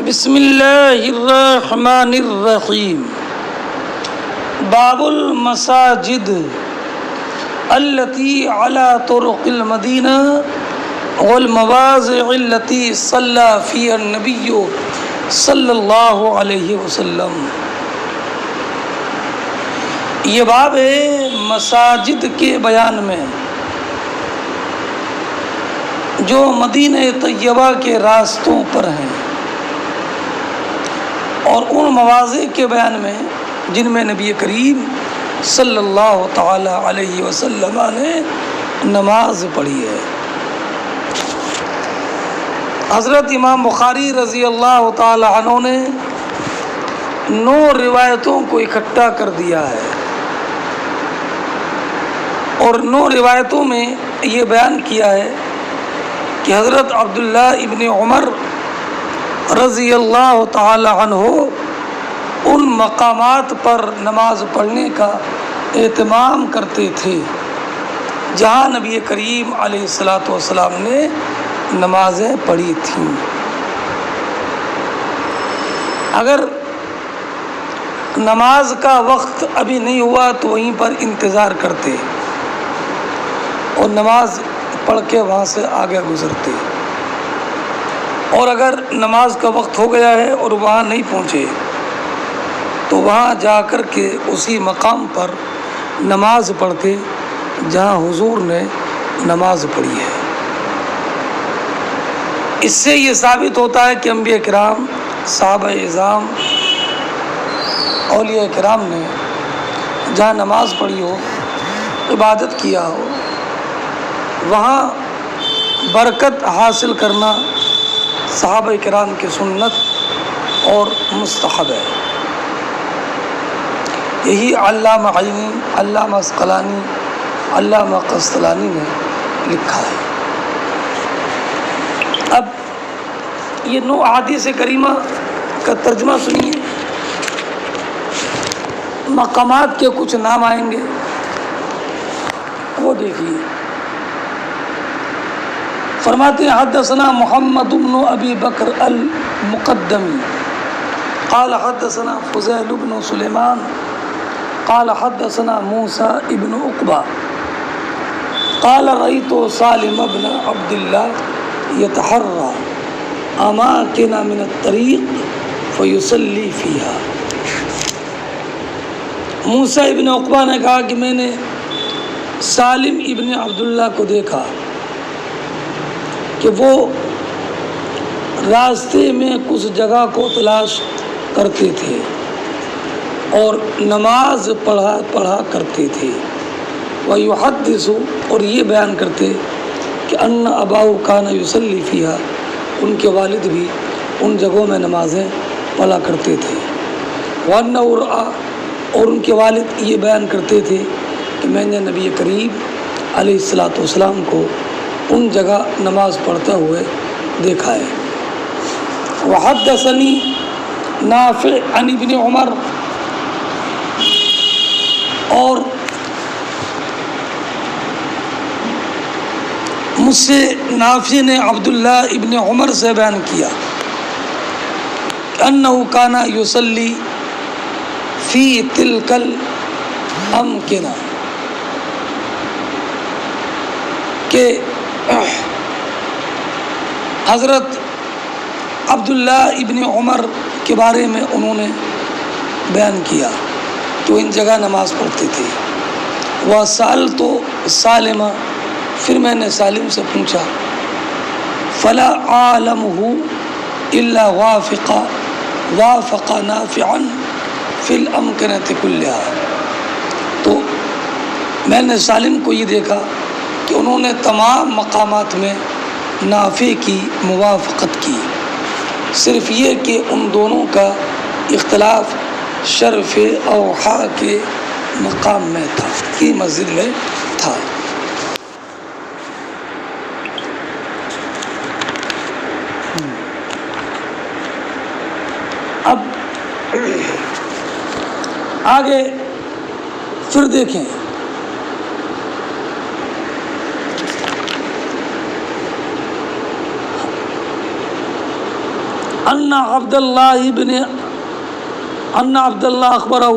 بسم اللہ الرحمن الرحیم باب المساجد التي على طرق المدینہ والمواضع التي صلى فيها النبي صلی اللہ علیہ وسلم۔ یہ باب ہے مساجد کے بیان میں جو مدینہ طیبہ کے راستوں پر ہیں، اور ان مواضع کے بیان میں جن میں نبی کریم صلی اللہ تعالی علیہ وسلم نے نماز پڑھی ہے۔ حضرت امام بخاری رضی اللہ تعالی عنہ نے 9 روایتوں کو اکٹھا کر دیا ہے، اور 9 روایتوں میں یہ بیان کیا ہے کہ حضرت عبداللہ ابن عمر رضی اللہ تعالی عنہ ان مقامات پر نماز پڑھنے کا اہتمام کرتے تھے جہاں نبی کریم علیہ الصلاۃ والسلام نے نمازیں پڑھی تھیں۔ اگر نماز کا وقت ابھی نہیں ہوا تو وہیں پر انتظار کرتے اور نماز پڑھ کے وہاں سے آگے گزرتے، اور اگر نماز کا وقت ہو گیا ہے اور وہاں نہیں پہنچے تو وہاں جا کر کے اسی مقام پر نماز پڑھتے جہاں حضور نے نماز پڑھی ہے۔ اس سے یہ ثابت ہوتا ہے کہ انبیاء کرام، صحابہ اعظام، اولیاء کرام نے جہاں نماز پڑھی ہو، عبادت کیا ہو، وہاں برکت حاصل کرنا صحابہ کرام کی سنت اور مستحب ہے۔ یہی علامہ عینی، علامہ عسقلانی، علامہ قسطلانی نے لکھا ہے۔ اب یہ 9 احادیث کریمہ کا ترجمہ سنیے۔ مقامات کے کچھ نام آئیں گے، وہ دیکھیے۔ فرماتے ہیں حدثنا محمد بن ابی بکر المقدمی قال حدثنا فضیل بن سلیمان قال حدثنا موسیٰ ابن عقبہ قال رأیت سالم بن عبد اللہ یتحرى اماکن من الطریق فیصلی فیہا۔ موسیٰ ابن عقبہ نے کہا کہ میں نے سالم ابن عبداللہ کو دیکھا کہ وہ راستے میں کچھ جگہ کو تلاش کرتے تھے اور نماز پڑھا کرتے تھے۔ وَيُحَدِّثُ، اور یہ بیان کرتے کہ ان اباہ کان یصلی فیہا، ان کے والد بھی ان جگہوں میں نمازیں پڑھا کرتے تھے۔ وَأَنَّهُ رَأَى، اور ان کے والد یہ بیان کرتے تھے کہ میں نے نبی کریم علیہ الصلاۃ والسلام کو ان جگہ نماز پڑھتے ہوئے دیکھا ہے۔ وحدثنی نافع عن ابن عمر، اور مجھ سے نافع نے عبداللہ ابن عمر سے بیان کیا کہ انہ کان یصلی فی تلک الامکنہ، کہ حضرت عبداللہ ابن عمر کے بارے میں انہوں نے بیان کیا کہ وہ ان جگہ نماز پڑھتے تھے۔ وَسَأَلْتُ سالمہ، پھر میں نے سالم سے پوچھا، فلا أعلمه إلا وافق نافعا فی الامکنۃ کلها، تو میں نے سالم کو یہ دیکھا کہ انہوں نے تمام مقامات میں نافع کی موافقت کی، صرف یہ کہ ان دونوں کا اختلاف شرف اوحا کے مقام میں تھا، کی مسجد میں تھا۔ اب آگے پھر دیکھیں، ان عبداللہ اخبرہ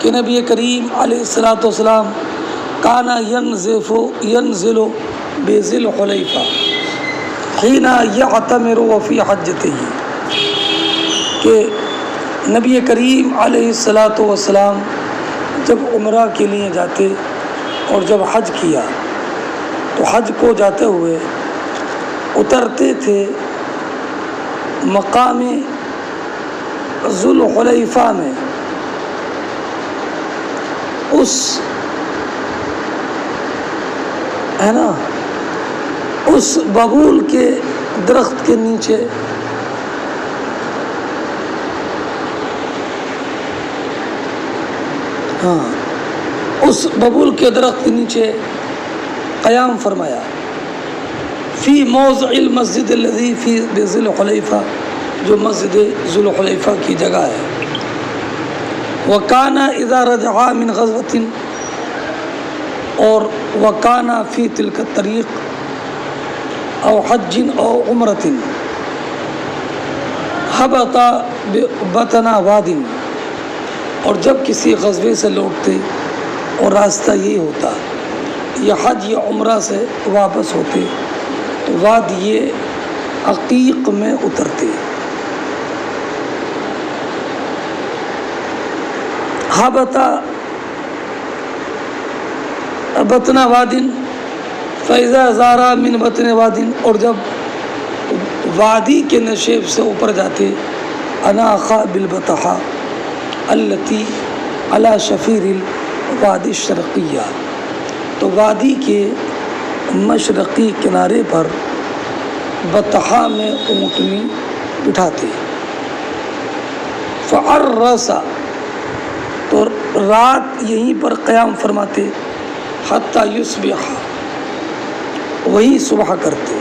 کہ نبی کریم علیہ الصلاۃ والسلام کانا ینزل بذی الحلیفہ حین یعتمر وفی حجتہ، کہ نبی کریم علیہ الصلاۃ والسلام جب عمرہ کے لیے جاتے اور جب حج کیا تو حج کو جاتے ہوئے اترتے تھے مقام ذو الحلیفہ میں، اس ہے نا اس ببول کے درخت کے نیچے اس ببول کے درخت کے نیچے قیام فرمایا، فی موضع المسجد الذی فی ذی الحلیفہ، جو مسجد ذو الحلیفہ کی جگہ ہے، وکان اذا رجع من غزوۃ، اور وکان فی تلک الطریق او حج او عمرۃ ہبط بطن واد، اور جب کسی غزوے سے لوٹتے اور راستہ یہی ہوتا یا حج یا عمرہ سے واپس ہوتے تو وادی عقیق میں اترتے، ہبط بطن واد فاذا زارا من بطن واد، اور جب وادی کے نشیب سے اوپر جاتے، اناخا بالبطحہ التی علی شفیر الوادی الشرقیہ، تو وادی کے مشرقی کنارے پر بطحہ میں اونٹنی بٹھاتے، فعرس، تو رات یہیں پر قیام فرماتے، حتی یصبح، وہی صبح کرتے،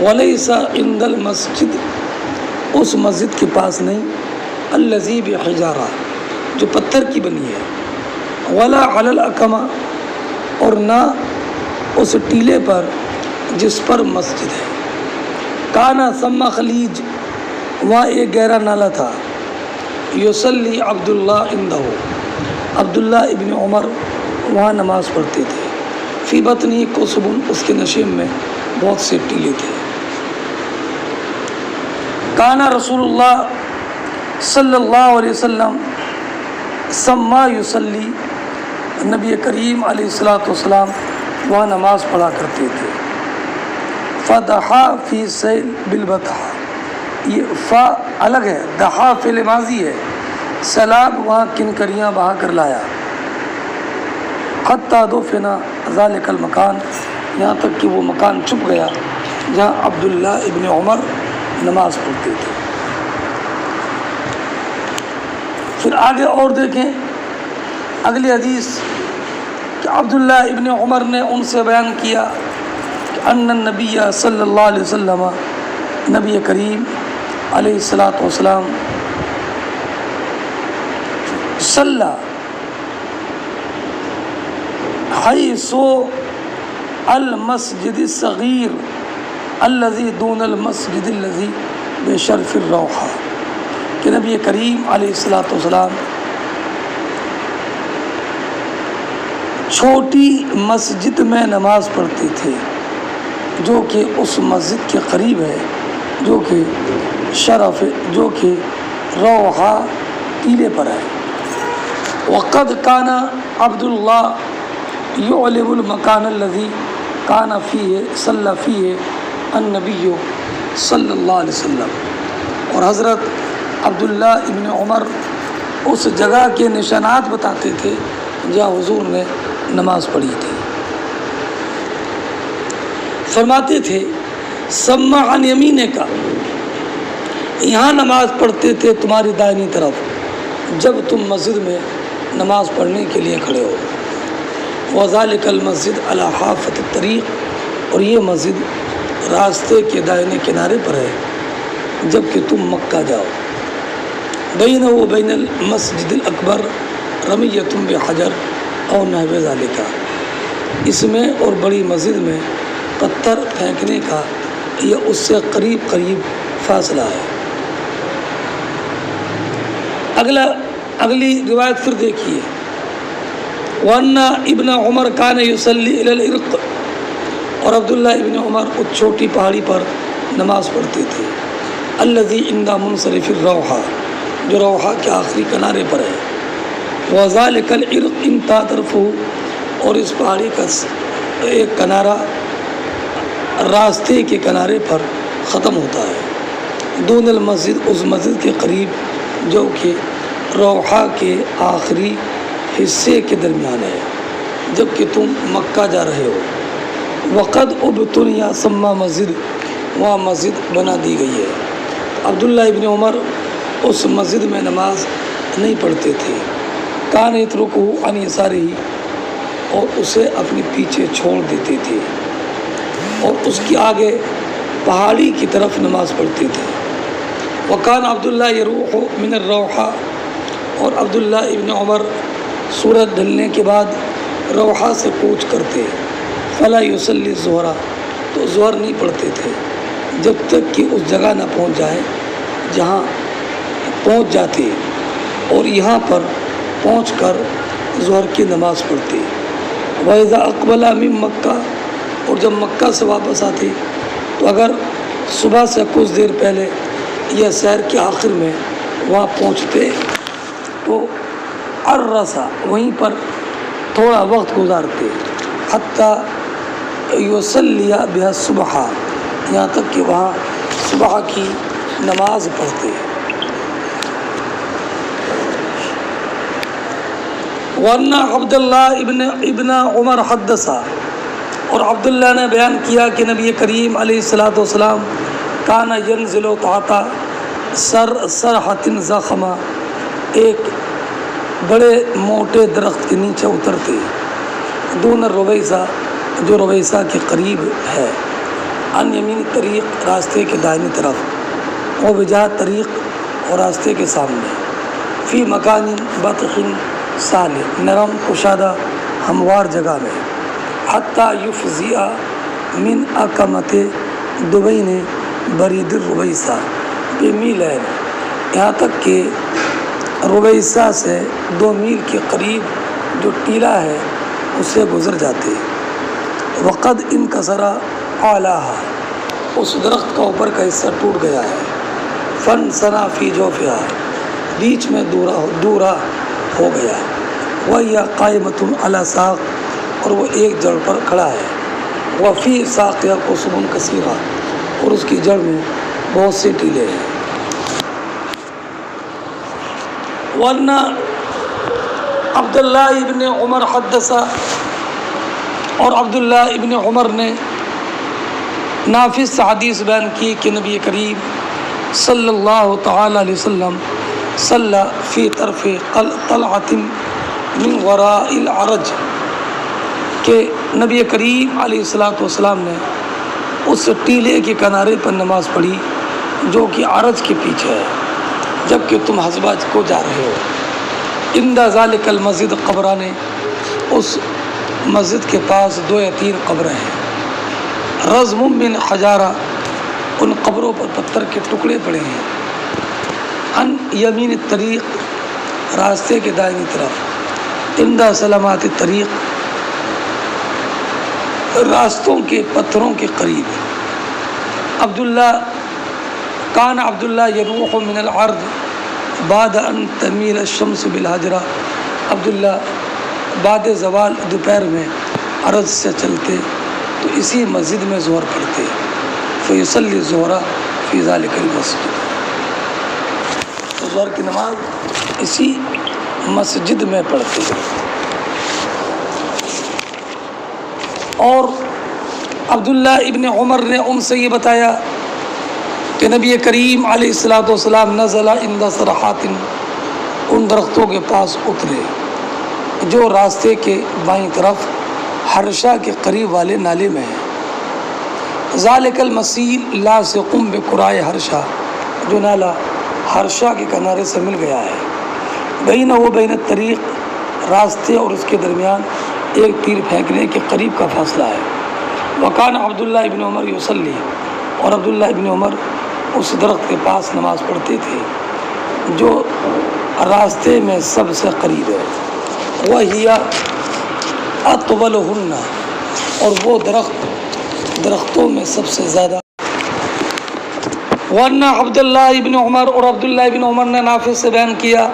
ولیس عند المسجد، اس مسجد کے پاس نہیں، الذی بحجارہ، جو پتھر کی بنی ہے، ولا علی الاکمہ، اور نہ اس ٹیلے پر جس پر مسجد ہے، کانا ثم خلیج، وہاں ایک گہرا نالا تھا، یصلی عبداللہ عندہ، عبداللہ ابن عمر وہاں نماز پڑھتے تھے، فی بطنی قصب، اس کے نشیب میں بہت سے ٹیلے تھے، کانا رسول اللہ صلی اللہ علیہ وسلم سما یصلی، نبی کریم علیہ الصلاۃ والسلام وہاں نماز پڑھا کرتے تھے، فدحا فی سیل بالبطحہ، یہ فا الگ ہے، دحا فعل ماضی ہے، سیلاب وہاں کنکریاں بہا کر لایا، حتی دفن ذالک المکان، یہاں تک کہ وہ مکان چھپ گیا جہاں عبداللہ ابن عمر نماز پڑھتے تھے۔ پھر آگے اور دیکھیں اگلی حدیث کہ عبداللہ ابن عمر نے ان سے بیان کیا کہ ان النبی صلی اللہ علیہ وسلم، نبی کریم علیہ الصلاۃ والسلام، صلی حیث المسجد الصغیر الذی دون المسجد الذی بشرف الروحہ، کہ نبی کریم علیہ الصلاۃ والسلام چھوٹی مسجد میں نماز پڑھتے تھے جو کہ اس مسجد کے قریب ہے، جو کہ شرف، جو کہ روحہ ٹیلے پر ہے، وقد کان عبداللہ یعلم المکان الذی کان فیہ صلی فیہ النبی صلی اللہ علیہ وسلم، اور حضرت عبداللہ ابن عمر اس جگہ کے نشانات بتاتے تھے جہاں حضور نے نماز پڑھی تھی، فرماتے تھے سمع عن یمینک، یہاں نماز پڑھتے تھے تمہاری دائنی طرف جب تم مسجد میں نماز پڑھنے کے لیے کھڑے ہو، وذالک المسجد علی حافۃ الطریق، اور یہ مسجد راستے کے دائنے کنارے پر ہے جب کہ تم مکہ جاؤ، بینہ و بین المسجد الاکبر رمیۃ بحجر او نحو ذالک، اس میں اور بڑی مسجد میں پتھر پھینکنے کا یا اس سے قریب قریب فاصلہ ہے۔ اگلی روایت پھر دیکھیے، وَأَنَّ ابن عمر كَانَ يُصَلِّي إِلَى الْعِرْقِ، اور عبداللہ ابن عمر اس چھوٹی پہاڑی پر نماز پڑھتے تھے، الَّذِي عِنْدَ مُنْصَرِفِ الرَّوْحَةِ، جو روحہ کے آخری کنارے پر ہے، وَذَلِكَ الْعِرْقُ انتہا طرفُهُ، اور اس پہاڑی کا ایک کنارہ راستے کے کنارے پر ختم ہوتا ہے، دون المسجد، اس مسجد کے قریب جو کہ روحہ کے آخری حصے کے درمیان ہے، جب کہ تم مکہ جا رہے ہو۔ وقد ابتنی سما مسجد، وہاں مسجد بنا دی گئی ہے۔ عبداللہ ابن عمر اس مسجد میں نماز نہیں پڑھتے تھے، کان یترکہ عن یسارہ، اور اسے اپنے پیچھے چھوڑ دیتے تھے، اور اس کے آگے پہاڑی کی طرف نماز پڑھتے تھے۔ وکان عبداللہ یروح من الروحہ، اور عبداللہ ابن عمر سورج ڈھلنے کے بعد روحہ سے کوچ کرتے، فلا یصلی الظہر، تو ظہر نہیں پڑھتے تھے جب تک کہ اس جگہ نہ پہنچ جائے جہاں پہنچ جاتے، اور یہاں پر پہنچ کر ظہر کی نماز پڑھتے۔ وَإِذَا أَقْبَلَ مِن مَکَّہ، اور جب مکہ سے واپس آتے تو اگر صبح سے کچھ دیر پہلے یا سیر کے آخر میں وہاں پہنچتے تو عرسا، وہیں پر تھوڑا وقت گزارتے، حتیٰ یصلی بها الصبح، یہاں تک کہ وہاں صبح کی نماز پڑھتے۔ ورنہ عبداللہ ابن عمر حدثا، اور عبداللہ نے بیان کیا کہ نبی کریم علیہ الصلاۃ والسلام کان ینزل تحت سرحۃ ضخمہ، ایک بڑے موٹے درخت کے نیچے اترتے، دون الرویسہ، جو رویسہ کے قریب ہے، عن یمین طریق، راستے کے دائنی طرف، و بجہ طریق، اور راستے کے سامنے، فی مکان بطخ صالح، نرم کشادہ ہموار جگہ میں، حتیٰ یفضی من اکمت دبین برید الرویسہ بمیلین، یہاں تک کہ رویسہ سے 2 میل کے قریب جو ٹیلہ ہے اس سے گزر جاتے۔ وقد انکسر اعلیٰ، اس درخت کا اوپر کا حصہ ٹوٹ گیا ہے، فن ثنا فی جوفہا، بیچ میں دورا ہو گیا، وہی قائمۃ علی ساق، اور وہ ایک جڑ پر کھڑا ہے، وفی ساقیہ قصب کثیرہ، اور اس کی جڑ میں بہت سے ٹیلے ہیں۔ ورنہ عبداللہ ابن عمر حدثا، اور عبداللہ ابن عمر نے نافذ سے حدیث بیان کی کہ نبی کریم صلی اللہ تعالی علیہ وسلم صلی فی طرف طلعۃ من وراء العرج، کہ نبی کریم علیہ الصلاۃ والسلام نے اس ٹیلے کے کنارے پر نماز پڑھی جو کہ عرج کے پیچھے ہے، جب کہ تم حصبہ کو جا رہے ہو۔ عند ذالک المسجد قبران، اس مسجد کے پاس 2 یا 3 قبریں ہیں، رزم من حجارہ، ان قبروں پر پتھر کے ٹکڑے پڑے ہیں، عن یمین الطریق، راستے کے دائنی طرف، عند سلامات الطریق، راستوں کے پتھروں کے قریب۔ کان عبداللہ یروح من العرض بعد ان تمیل الشمس بالحجرہ، عبداللہ بعد زوال دوپہر میں عرض سے چلتے تو اسی مسجد میں ظہر پڑھتے، فیصلی الظہر فی ذالک المسجد، تو ظہر کی نماز اسی مسجد میں پڑھتے۔ اور عبداللہ ابن عمر نے ان سے یہ بتایا کہ نبی کریم علیہ الصلاۃ والسلام نزل عند صرحات، ان درختوں کے پاس اترے جو راستے کے بائیں طرف حرشہ کے قریب والے نالے میں ہیں۔ ذالک المسیل لاصق بقرائے حرشہ، جو نالہ حرشہ کے کنارے سے مل گیا ہے، بینہ و بین الطریق، راستے اور اس کے درمیان ایک تیر پھینکنے کے قریب کا فاصلہ ہے۔ وکان عبداللہ ابن عمر یصلی، اور عبداللہ ابن عمر اس درخت کے پاس نماز پڑھتے تھے جو راستے میں سب سے قریب ہے، وہی اطولہن، اور وہ درختوں میں سب سے زیادہ۔ ورنہ عبداللہ ابن عمر، اور عبداللہ ابن عمر نے نافع سے بیان کیا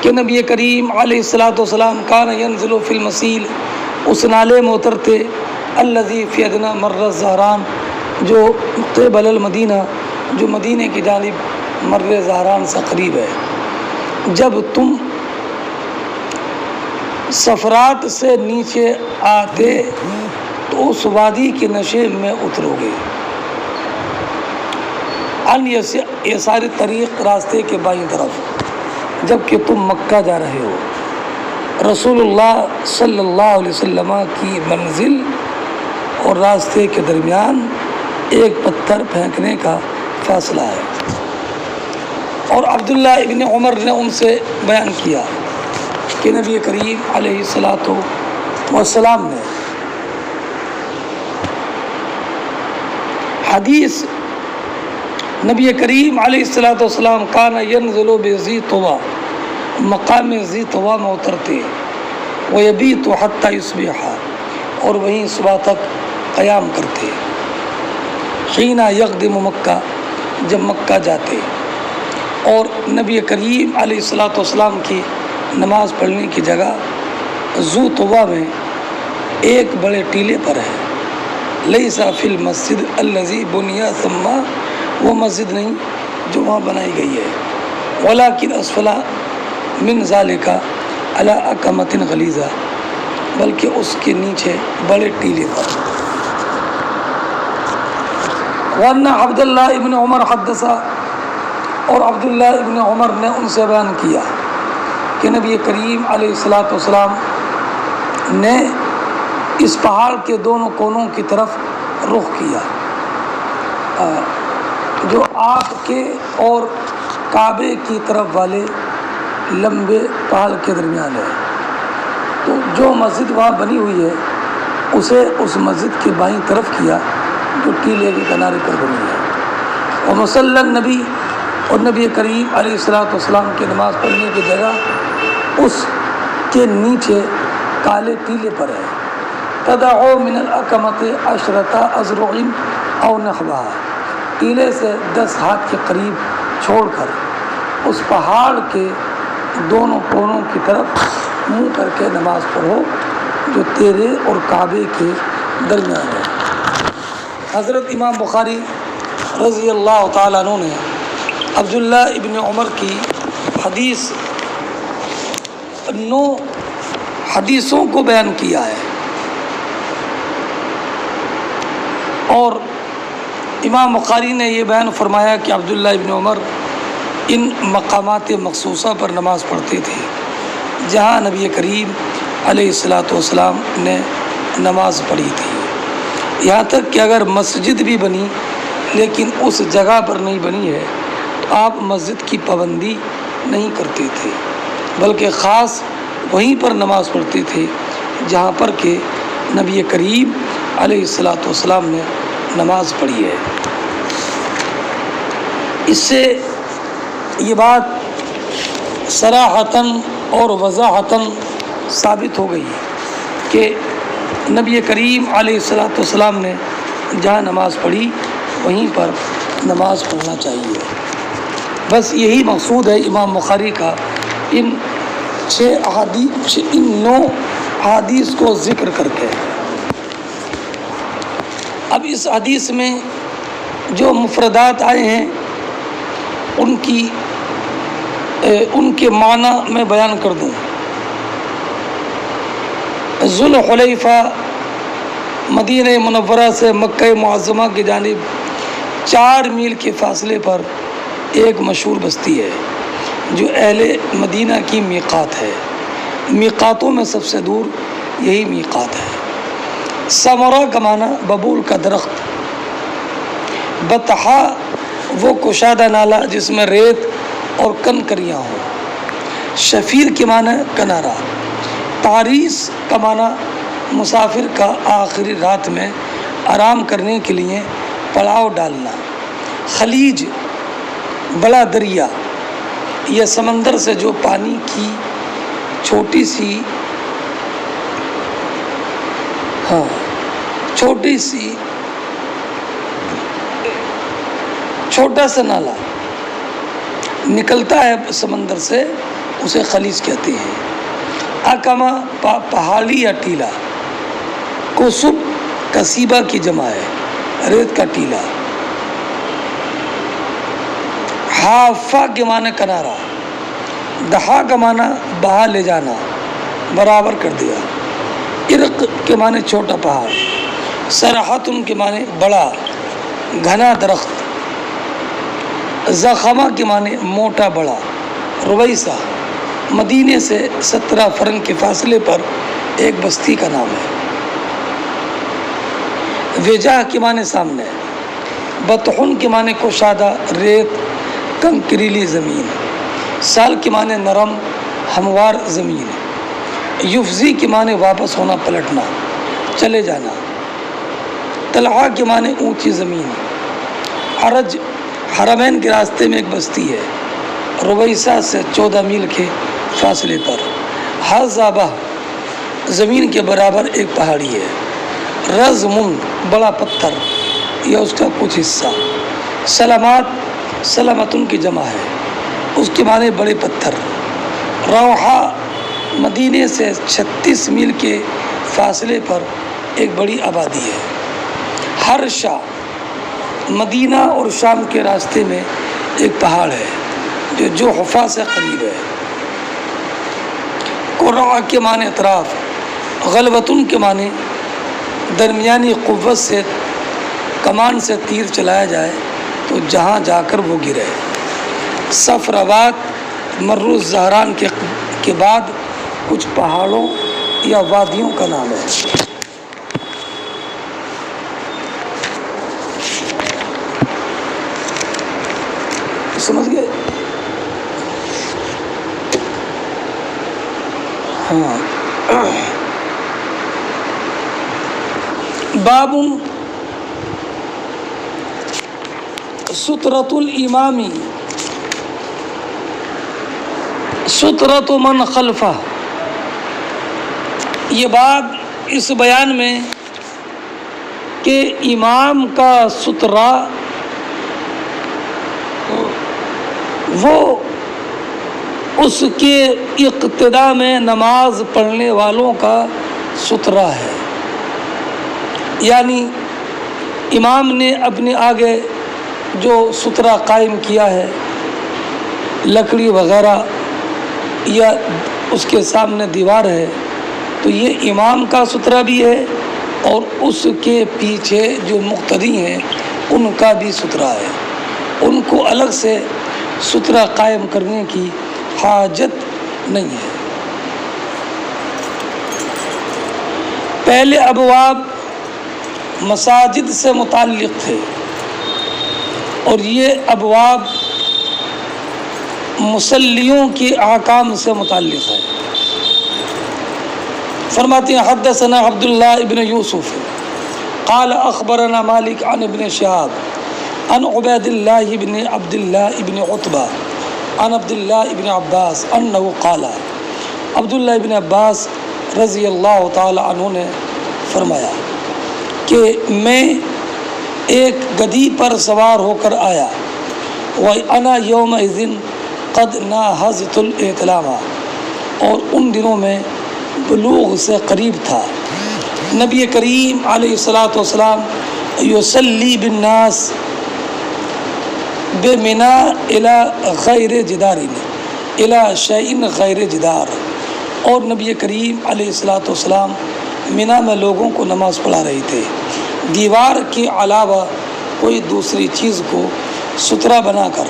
کہ نبی کریم علیہ الصلاۃ والسلام کان ینزل فی المسیل، اس نالے میں اترتے، الذی فی ادنی مر الزہران، جو قبل المدینہ، جو مدینے کی جانب مر زہران سے قریب ہے۔ جب تم صفرات سے نیچے آتے تو اس وادی کے نشے میں اترو گے، ان یسار طریق، راستے کے بائیں طرف، جب کہ تم مکہ جا رہے ہو۔ رسول اللہ صلی اللہ علیہ وسلم کی منزل اور راستے کے درمیان ایک پتھر پھینکنے کا فاصلہ ہے۔ اور عبداللہ ابن عمر نے ان سے بیان کیا کہ نبی کریم علیہ الصلاۃ والسلام نے حدیث، نبی کریم علیہ الصلاۃ والسلام کان ینزل بذی طویٰ، مقام ذی طویٰ میں اترتے، ویبیت حتی یصبح، اور وہیں صبح تک قیام کرتے، حین یقدم مکہ، جب مکہ جاتے۔ اور نبی کریم علیہ الصلاۃ والسلام کی نماز پڑھنے کی جگہ ذو طویٰ میں ایک بڑے ٹیلے پر ہے، لیس فی المسجد الذی بنی ثم، وہ مسجد نہیں جو وہاں بنائی گئی ہے، ولکن اسفل من ذالک علی اکمۃ غلیظہ، بلکہ اس کے نیچے بڑے ٹیلے پر۔ ورنہ عبداللہ ابن عمر حدثہ، اور عبداللہ ابن عمر نے ان سے بیان کیا کہ نبی کریم علیہ الصلاۃ والسلام نے اس پہاڑ کے دونوں کونوں کی طرف رخ کیا، جو آپ کے اور کعبے کی طرف والے لمبے پہاڑ کے درمیان ہے۔ تو جو مسجد وہاں بنی ہوئی ہے اسے اس مسجد کے بائیں طرف کیا جو ٹیلے کے کنارے پر بنی ہے۔ اور مصلی النبی، اور نبی کریم علیہ الصلاۃ والسلام کی نماز پڑھنے کی جگہ اس کے نیچے کالے ٹیلے پر ہے۔ تدعو من الاکمۃ عشرۃ اذرع او نحوہا، ٹیلے سے 10 ہاتھ کے قریب چھوڑ کر اس پہاڑ کے دونوں کونوں کی طرف منہ کر کے نماز پڑھو جو تیرے اور کعبے کے درمیان ہے۔ حضرت امام بخاری رضی اللہ تعالیٰ عنہ نے عبداللہ ابن عمر کی حدیث 9 حدیثوں کو بیان کیا ہے، اور امام بخاری نے یہ بیان فرمایا کہ عبداللہ ابن عمر ان مقامات مخصوصہ پر نماز پڑھتے تھے جہاں نبی کریم علیہ الصلاۃ والسلام نے نماز پڑھی تھی، یہاں تک کہ اگر مسجد بھی بنی لیکن اس جگہ پر نہیں بنی ہے تو آپ مسجد کی پابندی نہیں کرتے تھے، بلکہ خاص وہیں پر نماز پڑھتے تھے جہاں پر کہ نبی کریم علیہ الصلاۃ والسلام نے نماز پڑھی ہے۔ اس سے یہ بات صراحتاً اور وضاحتاً ثابت ہو گئی کہ نبی کریم علیہ الصلاۃ والسلام نے جہاں نماز پڑھی وہیں پر نماز پڑھنا چاہیے۔ بس یہی مقصود ہے امام بخاری کا ان 9 احادیث کو ذکر کر کے۔ اب اس حدیث میں جو مفردات آئے ہیں ان کے معنی میں بیان کر دوں۔ ذوالحلیفہ مدینہ منورہ سے مکہ معظمہ کی جانب 4 میل کے فاصلے پر ایک مشہور بستی ہے جو اہل مدینہ کی میقات ہے۔ میقاتوں میں سب سے دور یہی میقات ہے۔ ثمرہ کا معنی ببول کا درخت، بطحا وہ کشادہ نالا جس میں ریت اور کنکریاں ہوں، شفیر کے معنی کنارہ، تاریس کا معنی مسافر کا آخری رات میں آرام کرنے کے لیے پڑاؤ ڈالنا، خلیج بڑا دریا یا سمندر سے جو پانی کی چھوٹی سی چھوٹا سا نالا نکلتا ہے سمندر سے، اسے خلیج کہتے ہیں۔ اکما پہاڑی یا ٹیلا، کسب کسیبہ کی جمع ہے، ریت کا ٹیلا۔ حافہ کے معنی کنارہ، دہا کا معنی بہا لے جانا، برابر کر دیا۔ عرق کے معنی چھوٹا پہاڑ، سرحتن کے معنی بڑا گھنا درخت، زخمہ کے معنی موٹا بڑا۔ رویسہ مدینے سے 17 فرنگ کے فاصلے پر ایک بستی کا نام ہے۔ وجہ کے معنی سامنے، بطحن کے معنی کشادہ ریت کنکریلی زمین، سال کے معنی نرم ہموار زمین، یفزی کے معنی واپس ہونا پلٹنا چلے جانا، طلحہ کے معنی اونچی زمین، عرج حرمین کے راستے میں ایک بستی ہے، رویسہ سے 14 میل کے فاصلے پر۔ حذابہ زمین کے برابر ایک پہاڑی ہے۔ رزمن بڑا پتھر یا اس کا کچھ حصہ۔ سلامات سلامتن کی جمع ہے، اس کے معنی بڑے پتھر۔ روحہ مدینے سے 36 میل کے فاصلے پر ایک بڑی آبادی ہے۔ ہرشا مدینہ اور شام کے راستے میں ایک پہاڑ ہے جو جحفہ سے قریب ہے۔ قرع کے معنی اطراف، غلبتن کے معنی درمیانی قوت سے کمان سے تیر چلایا جائے تو جہاں جا کر وہ گرے۔ صفرآباد مر الزہران کے بعد کچھ پہاڑوں یا وادیوں کا نام ہے۔ سمجھ گئے؟ ہاں۔ باب سترۃ الامامی سترۃ من خلفہ۔ یہ باب اس بیان میں کہ امام کا سترہ وہ اس کے اقتداء میں نماز پڑھنے والوں کا سترہ ہے، یعنی امام نے اپنے آگے جو سترہ قائم کیا ہے، لکڑی وغیرہ یا اس کے سامنے دیوار ہے، تو یہ امام کا سترہ بھی ہے اور اس کے پیچھے جو مقتدی ہیں ان کا بھی سترہ ہے۔ ان کو الگ سے سترہ قائم کرنے کی حاجت نہیں ہے۔ پہلے ابواب مساجد سے متعلق تھے اور یہ ابواب مصلیوں کے احکام سے متعلق ہے۔ فرماتے ہیں حدثنا عبداللہ ابن یوسف قال اخبرنا مالک عن ابن شہاب عن عبید اللہ ابن عبداللہ ابن عتبہ عن عبداللہ ابن عباس انہ قال، عبداللہ ابن عباس رضی اللہ تعالی عنہ نے فرمایا کہ میں ایک گدھی پر سوار ہو کر آیا، وَأَنَا يَوْمَئِذٍ قَدْ نَاهَزْتُ الْإِحْتِلَامَ، اور ان دنوں میں بلوغ سے قریب تھا۔ نبی کریم علیہ الصلاۃ والسلام یصلی بالناس بمنا الی غیر جدار الی شیء غیر جدار، اور نبی کریم علیہ الصلاۃ والسلام منا میں لوگوں کو نماز پڑھا رہے تھے، دیوار کے علاوہ کوئی دوسری چیز کو سترہ بنا کر۔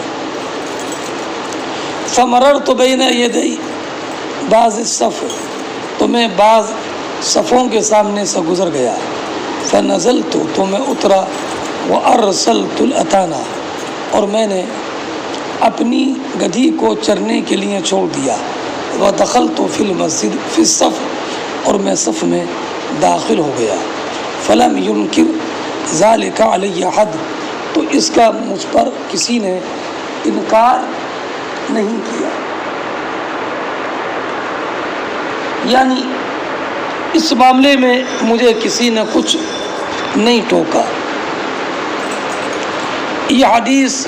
فمررت بین یدی بعض الصف، تو میں بعض صفوں کے سامنے سے گزر گیا۔ فنزلت، تو میں اترا، وارسلت الاتانا، اور میں نے اپنی گدھی کو چرنے کے لیے چھوڑ دیا۔ ودخلت فی المسجد فی الصف، اور میں صف میں داخل ہو گیا۔ فلم ينکر ذلك علی احد، تو اس کا مجھ پر کسی نے انکار نہیں کیا، یعنی اس معاملے میں مجھے کسی نے کچھ نہیں ٹوکا۔ یہ حدیث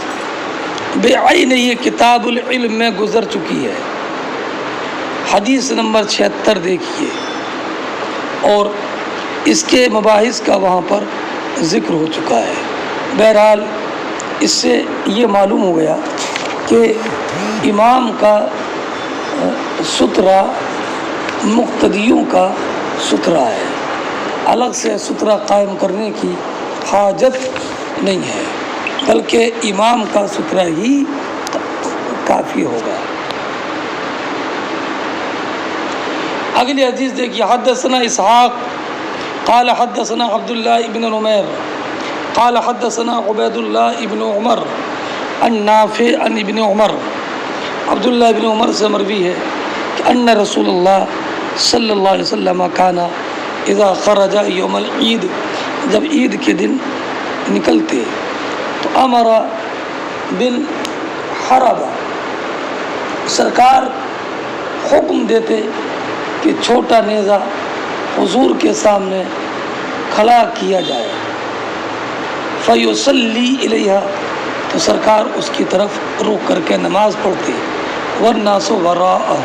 بعین یہ کتاب العلم میں گزر چکی ہے، حدیث نمبر 76 دیکھیے، اور اس کے مباحث کا وہاں پر ذکر ہو چکا ہے۔ بہرحال اس سے یہ معلوم ہو گیا کہ امام کا سترہ مقتدیوں کا سترہ ہے، الگ سے سترہ قائم کرنے کی حاجت نہیں ہے، بلکہ امام کا سترہ ہی کافی ہوگا۔ اگلی حدیث دیکھیے، حدثنا اسحاق قال حدثنا عبداللہ ابن نمیر قال حدثنا عبید اللہ ابن عمر عن نافع عن ابن عمر، عبداللہ ابن عمر سے مروی ہے کہ ان رسول اللہ صلی اللہ علیہ وسلم کانا اذا خرج یوم العید، جب عید کے دن نکلتے تو امر بالحربہ، سرکار حکم دیتے کہ چھوٹا نیزہ حضور کے سامنے کھڑا کیا جائے، فیصلی الیہا، تو سرکار اس کی طرف رک کر کے نماز پڑھتے، والناس وراءہ،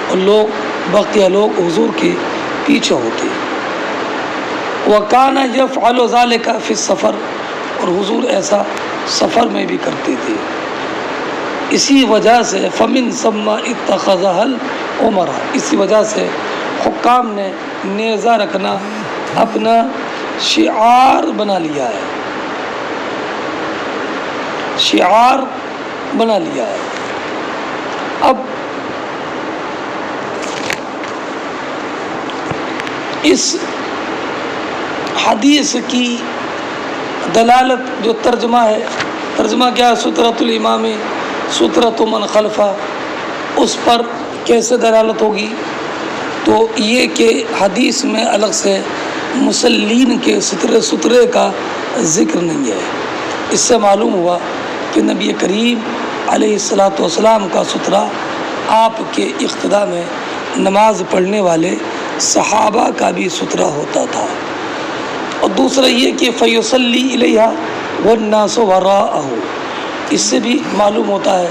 اور لوگ بقیہ لوگ حضور کے پیچھے ہوتے، وکانا یفعل ذلک فی السفر، اور حضور ایسا سفر میں بھی کرتے تھے۔ اسی وجہ سے فمن ثم اتخذہ العمرہ، اسی وجہ سے حکام نے نیزہ رکھنا اپنا شعار بنا لیا ہے، شعار بنا لیا ہے۔ اب اس حدیث کی دلالت جو ترجمہ ہے، ترجمہ کیا ہے؟ سترۃ الامام سترۃ من خلفہ، اس پر کیسے دلالت ہوگی؟ تو یہ کہ حدیث میں الگ سے مسلین کے سترے کا ذکر نہیں ہے۔ اس سے معلوم ہوا کہ نبی کریم علیہ الصلاۃ والسلام کا سترہ آپ کے اقتداء میں نماز پڑھنے والے صحابہ کا بھی سترہ ہوتا تھا۔ اور دوسرا یہ کہ فیصلی الیہا والناس وراءہ، اس سے بھی معلوم ہوتا ہے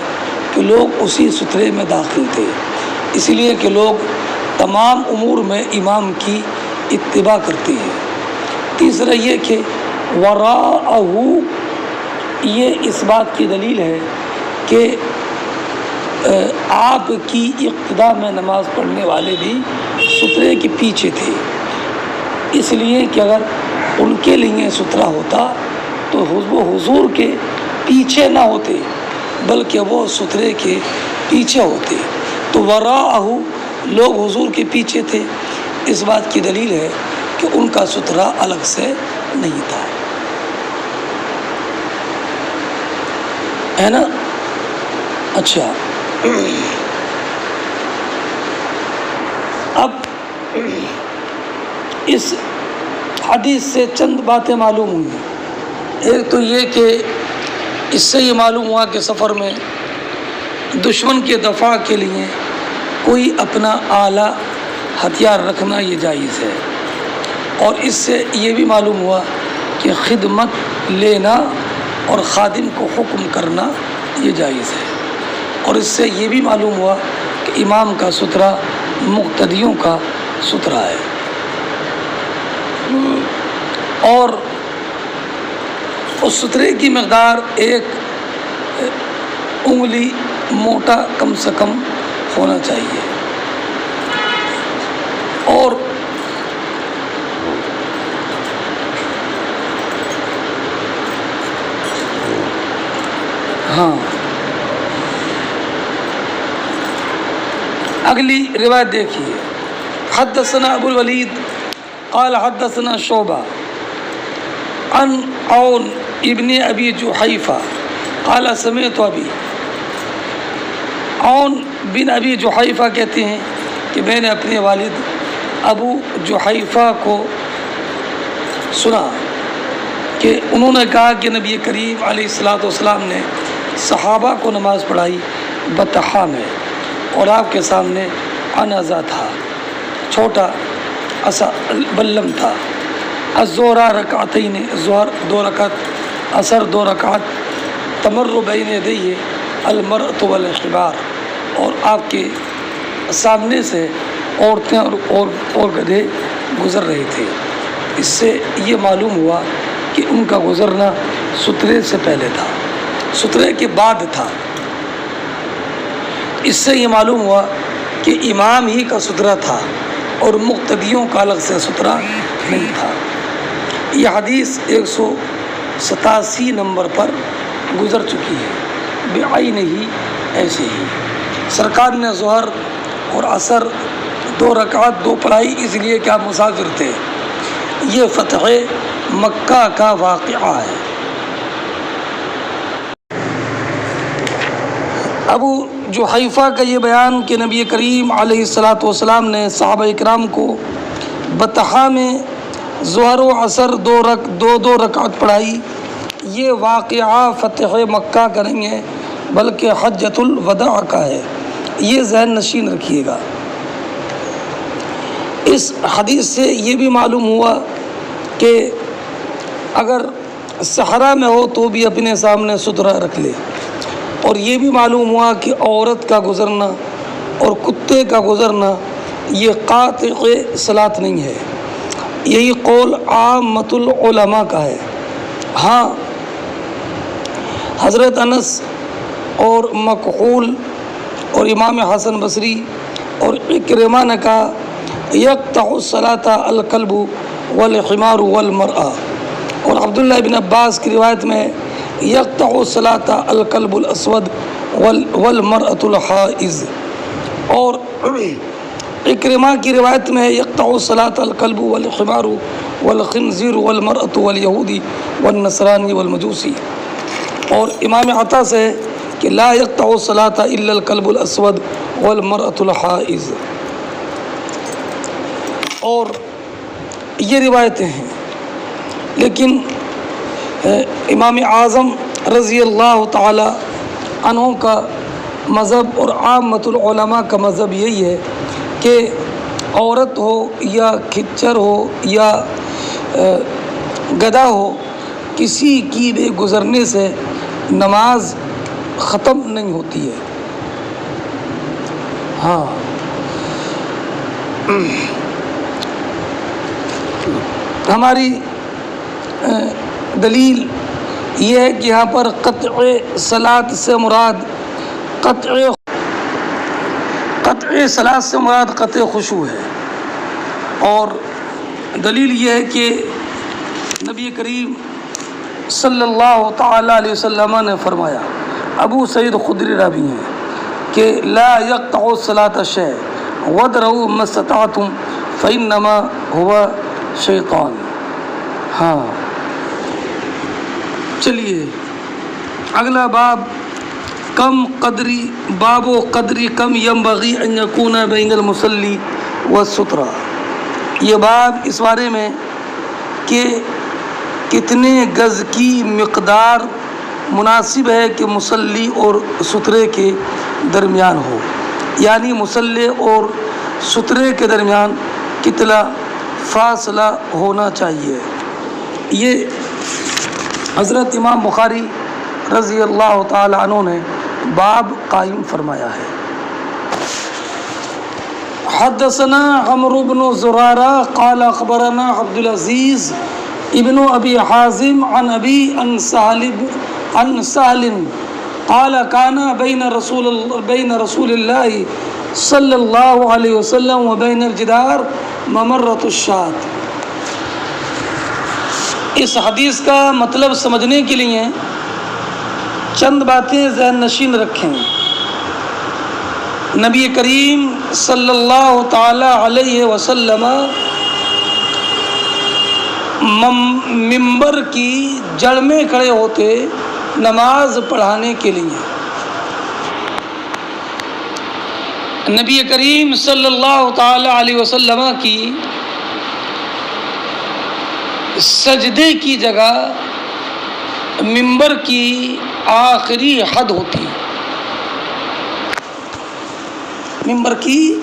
کہ لوگ اسی سترے میں داخل تھے، اس لیے کہ لوگ تمام امور میں امام کی اتباع کرتے ہیں۔ تیسرا یہ کہ وراءہ، یہ اس بات کی دلیل ہے کہ آپ کی اقتداء میں نماز پڑھنے والے بھی سترے کے پیچھے تھے، اس لیے کہ اگر ان کے لیے سترہ ہوتا تو وہ حضور کے پیچھے نہ ہوتے بلکہ وہ سترے کے پیچھے ہوتے۔ تو وراءہ لوگ حضور کے پیچھے تھے، اس بات کی دلیل ہے کہ ان کا سترہ الگ سے نہیں تھا، ہے نا؟ اچھا، اب اس حدیث سے چند باتیں معلوم ہوئی۔ ایک تو یہ کہ اس سے یہ معلوم ہوا کہ سفر میں دشمن کے دفاع کے لیے کوئی اپنا اعلیٰ ہتھیار رکھنا یہ جائز ہے، اور اس سے یہ بھی معلوم ہوا کہ خدمت لینا اور خادم کو حکم کرنا یہ جائز ہے، اور اس سے یہ بھی معلوم ہوا کہ امام کا سترہ مقتدیوں کا سترہ ہے، اور اس سترے کی مقدار ایک انگلی موٹا کم سے کم ہونا چاہیے، اور ہاں اگلی روایت دیکھیے، حدثنا ابو الولید قال حدثنا شعبہ عن عون ابن ابی جحیفہ قال سمعت ابی، عون بن ابی جحیفہ کہتے ہیں کہ میں نے اپنے والد ابو جحیفہ کو سنا کہ انہوں نے کہا کہ نبی کریم علیہ الصلوۃ والسلام نے صحابہ کو نماز پڑھائی بطحا میں، اور آپ کے سامنے عنزہ تھا، چھوٹا بلم تھا، الظہر رکعتین، ظہر 2 رکعت، عصر 2 رکعت، تمر بین یدیہ المرأۃ والحمار، اور آپ کے سامنے سے عورتیں اور گدھے گزر رہے تھے۔ اس سے یہ معلوم ہوا کہ ان کا گزرنا سترے سے پہلے تھا، سترے کے بعد تھا۔ اس سے یہ معلوم ہوا کہ امام ہی کا سترہ تھا اور مقتدیوں کا الگ سے سترہ نہیں تھا۔ یہ حدیث 187 نمبر پر گزر چکی ہے، بعین ہی ایسے ہی سرکار نے ظہر اور عصر 2 رکعت 2 پڑھائی، اس لیے کہ آپ مسافر تھے۔ یہ فتح مکہ کا واقعہ ہے۔ ابو جحیفہ کا یہ بیان کہ نبی کریم علیہ الصلوۃ والسلام نے صحابہ اکرام کو بطحا میں ظہر و عصر 2 رکعت پڑھائی، یہ واقعہ فتح مکہ کا نہیں ہے بلکہ حجۃ الوداع کا ہے، یہ ذہن نشین رکھیے گا۔ اس حدیث سے یہ بھی معلوم ہوا کہ اگر صحرا میں ہو تو بھی اپنے سامنے سترہ رکھ لے، اور یہ بھی معلوم ہوا کہ عورت کا گزرنا اور کتے کا گزرنا یہ قاطع صلاۃ نہیں ہے، یہی قول عامۃ العلماء کا ہے۔ ہاں، حضرت انس اور مکحول اور امام حسن بصری اور اکرمہ نے کہا یقطع الصلاۃ الکلب والحمار والمرأہ، اور عبداللہ بن عباس کی روایت میں یقطع الصلاۃ الکلب الاسود والمرأۃ الحائض، اور اکرمہ کی روایت میں یقطع الصلاۃ الکلب والحمار والخنزیر والمرأۃ والیہودی والنصرانی والمجوسی، اور امام عطا سے کہ لا یقطع الصلاۃ الا الکلب الاسود والمرأۃ الحائض، اور یہ روایتیں ہیں۔ لیکن امام اعظم رضی اللہ تعالی عنہ کا مذہب اور عامۃ العلماء کا مذہب یہی ہے کہ عورت ہو یا کھچر ہو یا گدھا ہو، کسی کی بھی گزرنے سے نماز ختم نہیں ہوتی ہے۔ ہاں، ہماری دلیل یہ ہے کہ یہاں پر قطع صلاۃ سے مراد قطع صلاۃ سے مراد قطع خشوع ہے، اور دلیل یہ ہے کہ نبی کریم صلی اللہ تعالی علیہ وسلم نے فرمایا، ابو سعید خدری راوی ہیں کہ لا یقطع الصلاۃ شیء وادرؤوا ما استطعتم فانما هو شیطان۔ ہاں، چلیے اگلا باب کم قدری، باب و قدری کم ينبغي ان يكون بین المصلی والسترہ، یہ باب اس بارے میں کہ کتنے گز کی مقدار مناسب ہے کہ مصلی اور سترے کے درمیان ہو، یعنی مصلی اور سترے کے درمیان کتنا فاصلہ ہونا چاہیے۔ یہ حضرت امام بخاری رضی اللہ تعالی عنہ نے باب قائم فرمایا ہے۔ حدثنا عمرو بن زرارہ قال اخبرنا عبد العزیز ابن ابی حازم عن ابی عن سہل قال كان بین رسول اللہ صلی اللہ علیہ وسلم وبین الجدار ممرۃ الشاة۔ اس حدیث کا مطلب سمجھنے کے لیے چند باتیں ذہن نشین رکھیں۔ نبی کریم صلی اللہ تعالی علیہ وسلم ممبر کی جڑ میں کھڑے ہوتے نماز پڑھانے کے لیے۔ نبی کریم صلی اللہ تعالی علیہ وسلم کی سجدے کی جگہ منبر کی آخری حد ہوتی، منبر کی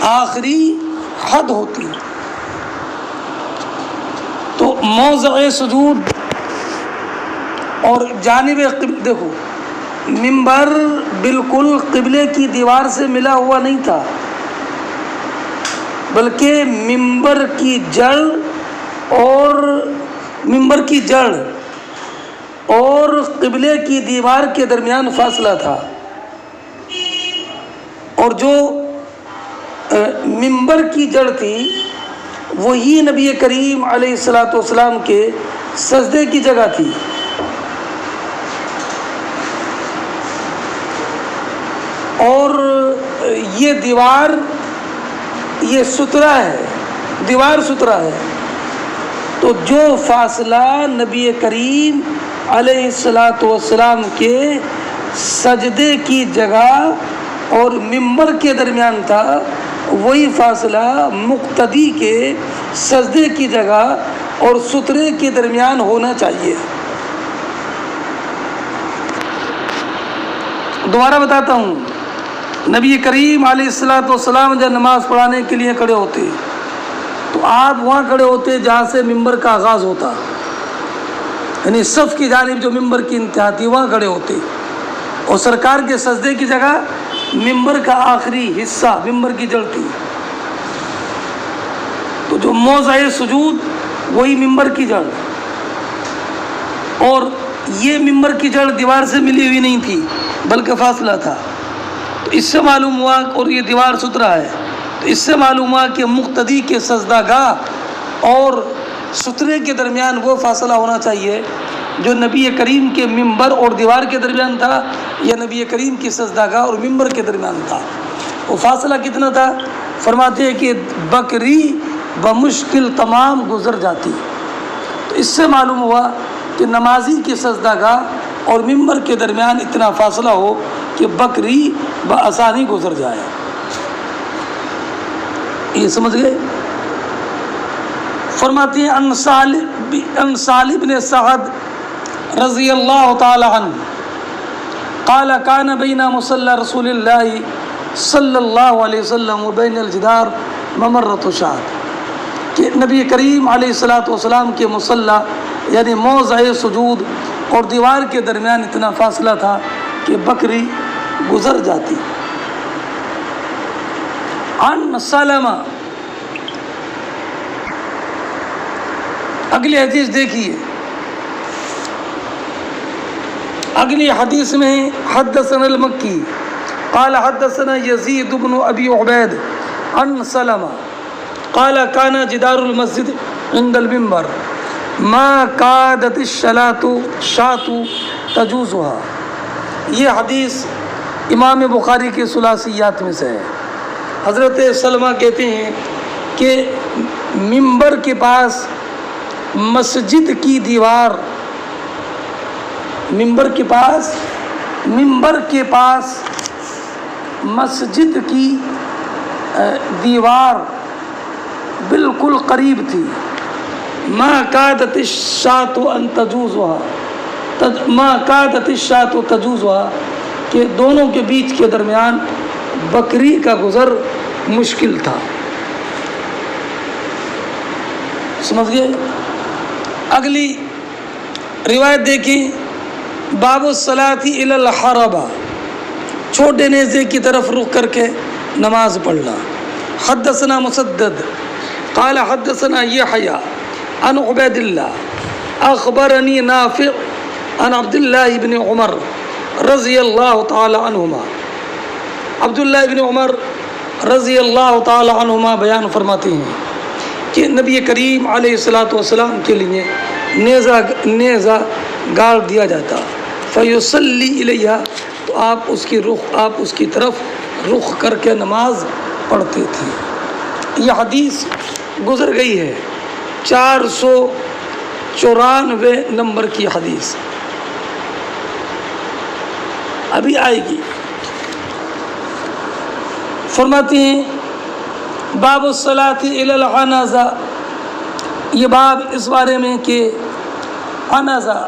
آخری حد ہوتی، تو موضع سجود اور جانب دیکھو منبر بالکل قبلے کی دیوار سے ملا ہوا نہیں تھا، بلکہ منبر کی جڑ اور قبلے کی دیوار کے درمیان فاصلہ تھا، اور جو منبر کی جڑ تھی وہی نبی کریم علیہ الصلاۃ والسلام کے سجدے کی جگہ تھی، اور یہ دیوار یہ سترا ہے، دیوار سترا ہے، تو جو فاصلہ نبی کریم علیہ الصلاۃ والسلام کے سجدے کی جگہ اور منبر کے درمیان تھا، وہی فاصلہ مقتدی کے سجدے کی جگہ اور سترے کے درمیان ہونا چاہیے۔ دوبارہ بتاتا ہوں، نبی کریم علیہ الصلاۃ والسلام جب نماز پڑھانے کے لیے کھڑے ہوتے تو آپ وہاں کھڑے ہوتے جہاں سے منبر کا آغاز ہوتا، یعنی صف کی جانب جو منبر کی انتہا تھی وہاں کھڑے ہوتے، اور سرکار کے سجدے کی جگہ منبر کا آخری حصہ منبر کی جڑ تھی، تو جو موضع سجود وہی منبر کی جڑ، اور یہ منبر کی جڑ دیوار سے ملی ہوئی نہیں تھی بلکہ فاصلہ تھا، تو اس سے معلوم ہوا، اور یہ دیوار سترا ہے تو اس سے معلوم ہوا کہ مقتدی کے سجدہ گاہ اور سترے کے درمیان وہ فاصلہ ہونا چاہیے جو نبی کریم کے منبر اور دیوار کے درمیان تھا، یا نبی کریم کی سجدہ گاہ اور منبر کے درمیان تھا۔ وہ فاصلہ کتنا تھا؟ فرماتے ہیں کہ بکری بمشکل تمام گزر جاتی، تو اس سے معلوم ہوا کہ نمازی کی سجدہ گاہ اور منبر کے درمیان اتنا فاصلہ ہو کہ بکری بآسانی گزر جائے۔ یہ سمجھ گئے؟ فرماتے ہیں ان سالم بن سعد رضی اللہ تعالی عنہ قال کان بین مصلی رسول اللہ صلی اللہ علیہ وسلم وبین الجدار ممرۃ شاۃ، کہ نبی کریم علیہ الصلاۃ والسلام کے مصلی یعنی موضع سجود اور دیوار کے درمیان اتنا فاصلہ تھا کہ بکری گزر جاتی۔ عن سلمہ، اگلی حدیث دیکھیے، اگلی حدیث میں حدثنا المکی قال حدثنا یزید بن ابی عبید عن سلمہ قال کان جدار المسجد عند المنبر ما کادت الشاۃ تجوزها۔ یہ حدیث امام بخاری کے ثلاثیات میں سے ہے۔ حضرت سلمہ کہتے ہیں کہ منبر کے پاس مسجد کی دیوار، منبر کے پاس مسجد کی دیوار بالکل قریب تھی۔ ما کادت الشاۃ ان تجوزها، ما کادت الشاۃ تجوزها، کہ دونوں کے بیچ کے درمیان بکری کا گزر مشکل تھا۔ سمجھ گئے؟ اگلی روایت دیکھیں، باب الصلاۃ الی الحربہ، چھوٹے نیزے کی طرف رخ کر کے نماز پڑھنا۔ حدثنا مسدد قال حدثنا یحییٰ عن عبید اللہ اخبرنی نافع عن عبد اللہ بن عمر رضی اللہ تعالی عنہما، عبداللہ بن عمر رضی اللہ تعالی عنہما بیان فرماتے ہیں کہ نبی کریم علیہ الصلاۃ والسلام کے لیے نیزہ گاڑ دیا جاتا، فیصلی الیہا، تو آپ اس کی طرف رخ کر کے نماز پڑھتے تھے۔ یہ حدیث گزر گئی ہے، 494 نمبر کی حدیث ابھی آئے گی۔ فرماتے ہیں باب الصلاۃ الی العنزہ، یہ باب اس بارے میں کہ عنزہ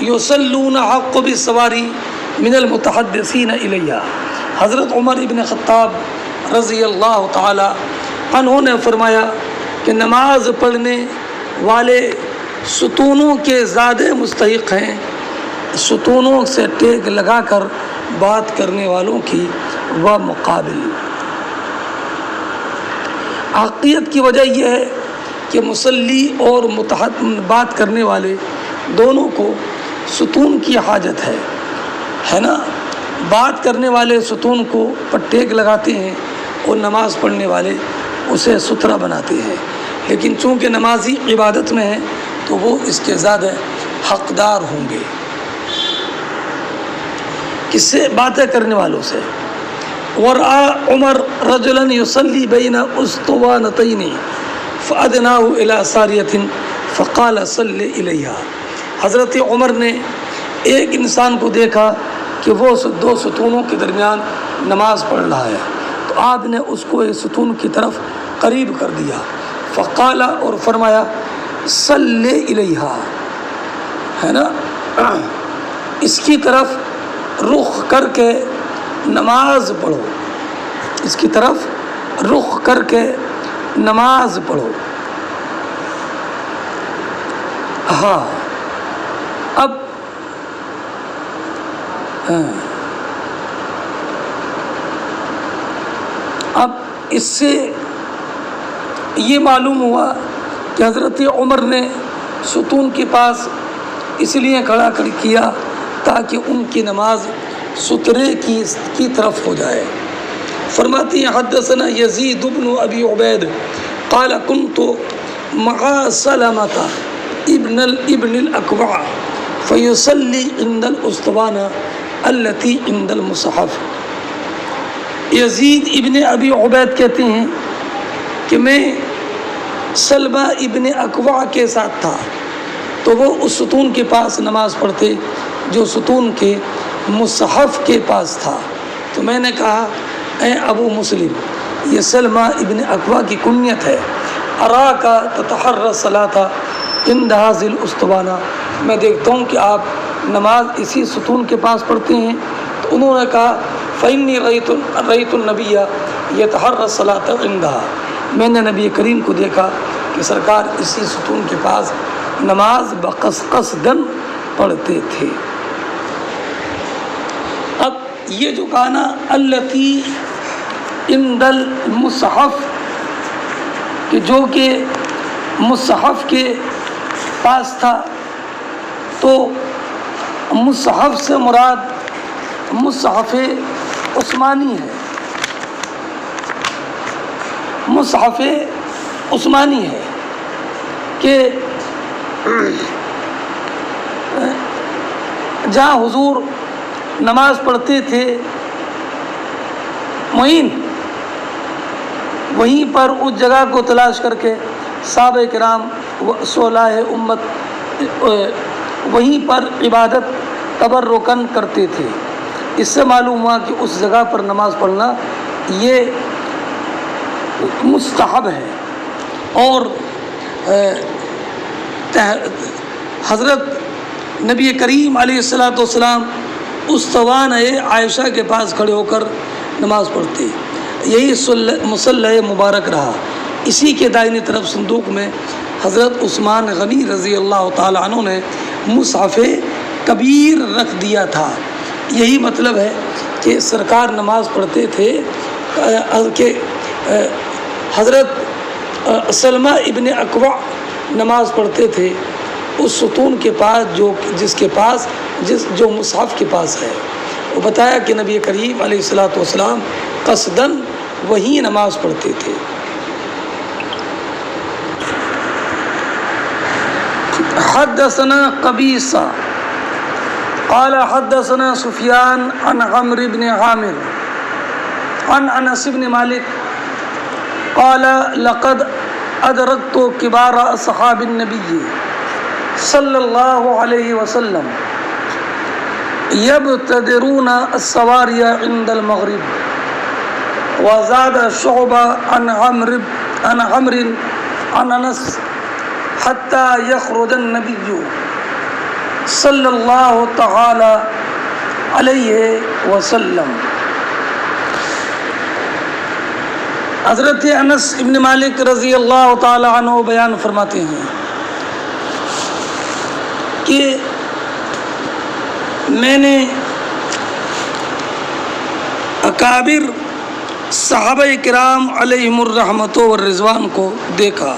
یصلون حق بالسواری من المتحدثین الیہ۔ حضرت عمر ابن خطاب رضی اللہ تعالی عنہ نے فرمایا کہ نماز پڑھنے والے ستونوں کے زیادہ مستحق ہیں ستونوں سے ٹیک لگا کر بات کرنے والوں کی و مقابل۔ عقیدت کی وجہ یہ ہے کہ مصلی اور بات کرنے والے دونوں کو ستون کی حاجت ہے نا۔ بات کرنے والے ستون کو پر ٹیک لگاتے ہیں اور نماز پڑھنے والے اسے ستھرا بناتے ہیں، لیکن چونکہ نمازی عبادت میں ہے تو وہ اس کے زیادہ حقدار ہوں گے۔ کس سے؟ باتیں کرنے والوں سے۔ ورأى عمر رجلا يصلي بين اسطوانتين فأدناه إلى سارية فقال صل إليها۔ حضرت عمر نے ایک انسان کو دیکھا کہ وہ دو ستونوں کے درمیان نماز پڑھ رہا ہے، تو آپ نے اس کو ایک ستون کی طرف قریب کر دیا، فقال، اور فرمایا صل إليها، ہے نا، اس کی طرف رخ کر کے نماز پڑھو، اس کی طرف رخ کر کے نماز پڑھو۔ ہاں اب اس سے یہ معلوم ہوا کہ حضرت عمر نے ستون کے پاس اس لیے کھڑا کیا تاکہ ان کی نماز سترے کی طرف ہو جائے۔ فرماتی ہیں حدثنا یزید بن ابی عبید قال كنت مع سلمة ابن الاکوع فیصلی عند الاسطوانة التي عند المصحف۔ یزید ابن ابی عبید کہتے ہیں کہ میں سلمہ ابن اکوع کے ساتھ تھا، تو وہ اس ستون کے پاس نماز پڑھتے جو ستون کے مصحف کے پاس تھا۔ تو میں نے کہا اے ابو مسلم، یہ سلمہ ابن اکوع کی کنیت ہے، اراک تتحری الصلاۃ عند هذه الاسطوانہ، میں دیکھتا ہوں کہ آپ نماز اسی ستون کے پاس پڑھتے ہیں۔ تو انہوں نے کہا فإنی رأیت النبی یتحری الصلاۃ عندها، میں نے نبی کریم کو دیکھا کہ سرکار اسی ستون کے پاس نماز قصداً پڑھتے تھے۔ اب یہ جو کہا نا التی عند المصحف، کہ جو کہ مصحف کے پاس تھا، تو مصحف سے مراد مصحف عثمانی ہے، مصحف عثمانی ہے کہ جہاں حضور نماز پڑھتے تھے معین، وہیں پر اس جگہ کو تلاش کر کے صحابہ کرام صلح امت وہیں پر عبادت تبرکن کرتے تھے۔ اس سے معلوم ہوا کہ اس جگہ پر نماز پڑھنا یہ مستحب ہے۔ اور حضرت نبی کریم علیہ الصلاۃ والسلام اسطوانہ عائشہ کے پاس کھڑے ہو کر نماز پڑھتے، یہی مصلی مبارک رہا۔ اسی کے دائنی طرف صندوق میں حضرت عثمان غنی رضی اللہ تعالی عنہ نے مصحف کبیر رکھ دیا تھا۔ یہی مطلب ہے کہ سرکار نماز پڑھتے تھے کہ حضرت سلمہ ابن اکوع نماز پڑھتے تھے اس ستون کے پاس جو مصحف کے پاس ہے۔ وہ بتایا کہ نبی کریم علیہ الصلاۃ والسلام قصداً وہیں نماز پڑھتے تھے۔ حدثنا قبیصہ قال حدثنا سفیان عن عمرو بن عامر عن انس بن مالک قال لقد ادرکت کبار اصحاب النبی صلی اللہ علیہ وسلم یبتدرون السواری عند المغرب۔ وزاد شعبہ عن عمرو عن انس حتى يخرج النبي صلی اللہ تعالی علیہ وسلم۔ حضرت انس ابن مالک رضی اللہ تعالی عنہ بیان فرماتے ہیں کہ میں نے اکابر صحابہ کرام علیہم الرحمت والرضوان کو دیکھا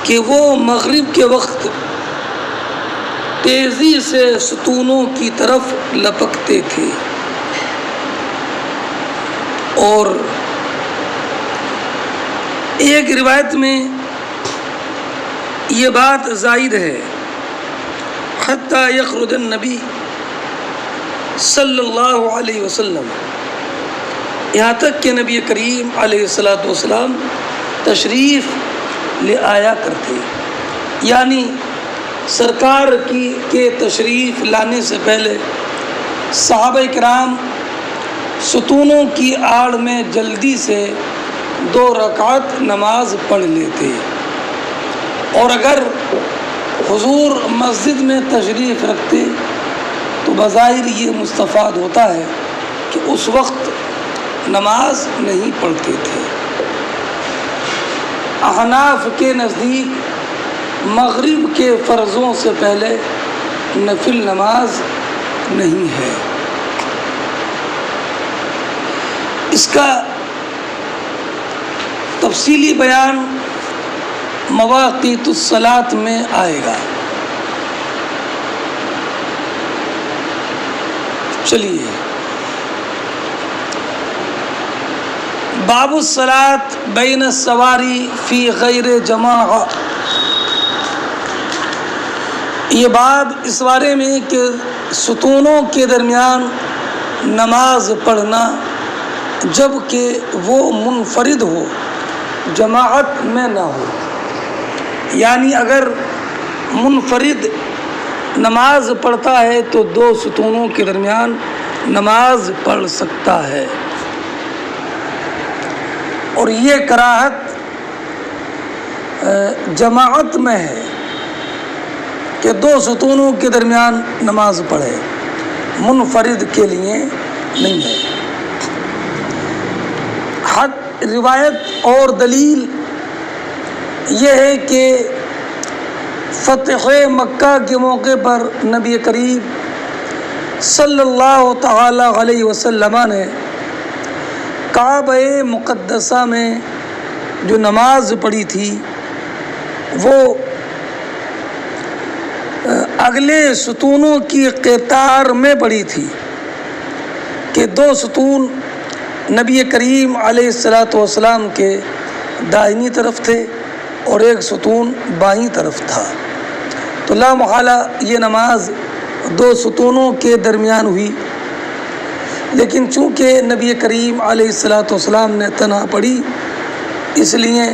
کہ وہ مغرب کے وقت تیزی سے ستونوں کی طرف لپکتے تھے، اور ایک روایت میں یہ بات زائد ہے حتی یخرج النبی صلی اللہ علیہ وسلم، یہاں تک کہ نبی کریم علیہ الصلوۃ والسلام تشریف لے آیا کرتے، یعنی سرکار کے تشریف لانے سے پہلے صحابہ کرام ستونوں کی آڑ میں جلدی سے 2 رکعت نماز پڑھ لیتے، اور اگر حضور مسجد میں تشریف رکھتے تو بظاہر یہ مستفاد ہوتا ہے کہ اس وقت نماز نہیں پڑھتے تھے۔ احناف کے نزدیک مغرب کے فرضوں سے پہلے نفل نماز نہیں ہے۔ اس کا تفصیلی بیان مواقیت الصلاۃ میں آئے گا۔ چلیے، باب الصلاۃ بین السواری فی غیر جماعہ، یہ باب اس بارے میں کہ ستونوں کے درمیان نماز پڑھنا جب کہ وہ منفرد ہو، جماعت میں نہ ہو، یعنی اگر منفرد نماز پڑھتا ہے تو 2 ستونوں کے درمیان نماز پڑھ سکتا ہے، اور یہ کراہت جماعت میں ہے کہ 2 ستونوں کے درمیان نماز پڑھے، منفرد کے لیے نہیں ہے۔ روایت اور دلیل یہ ہے کہ فتح مکہ کے موقع پر نبی کریم صلی اللہ تعالی علیہ وسلم نے کعبہ مقدسہ میں جو نماز پڑھی تھی وہ اگلے ستونوں کی قطار میں پڑھی تھی، کہ 2 ستون نبی کریم علیہ الصلوۃ والسلام کے دائنی طرف تھے اور 1 ستون بائیں طرف تھا، تو لا محالہ یہ نماز 2 ستونوں کے درمیان ہوئی، لیکن چونکہ نبی کریم علیہ الصلوۃ والسلام نے تنہا پڑھی، اس لیے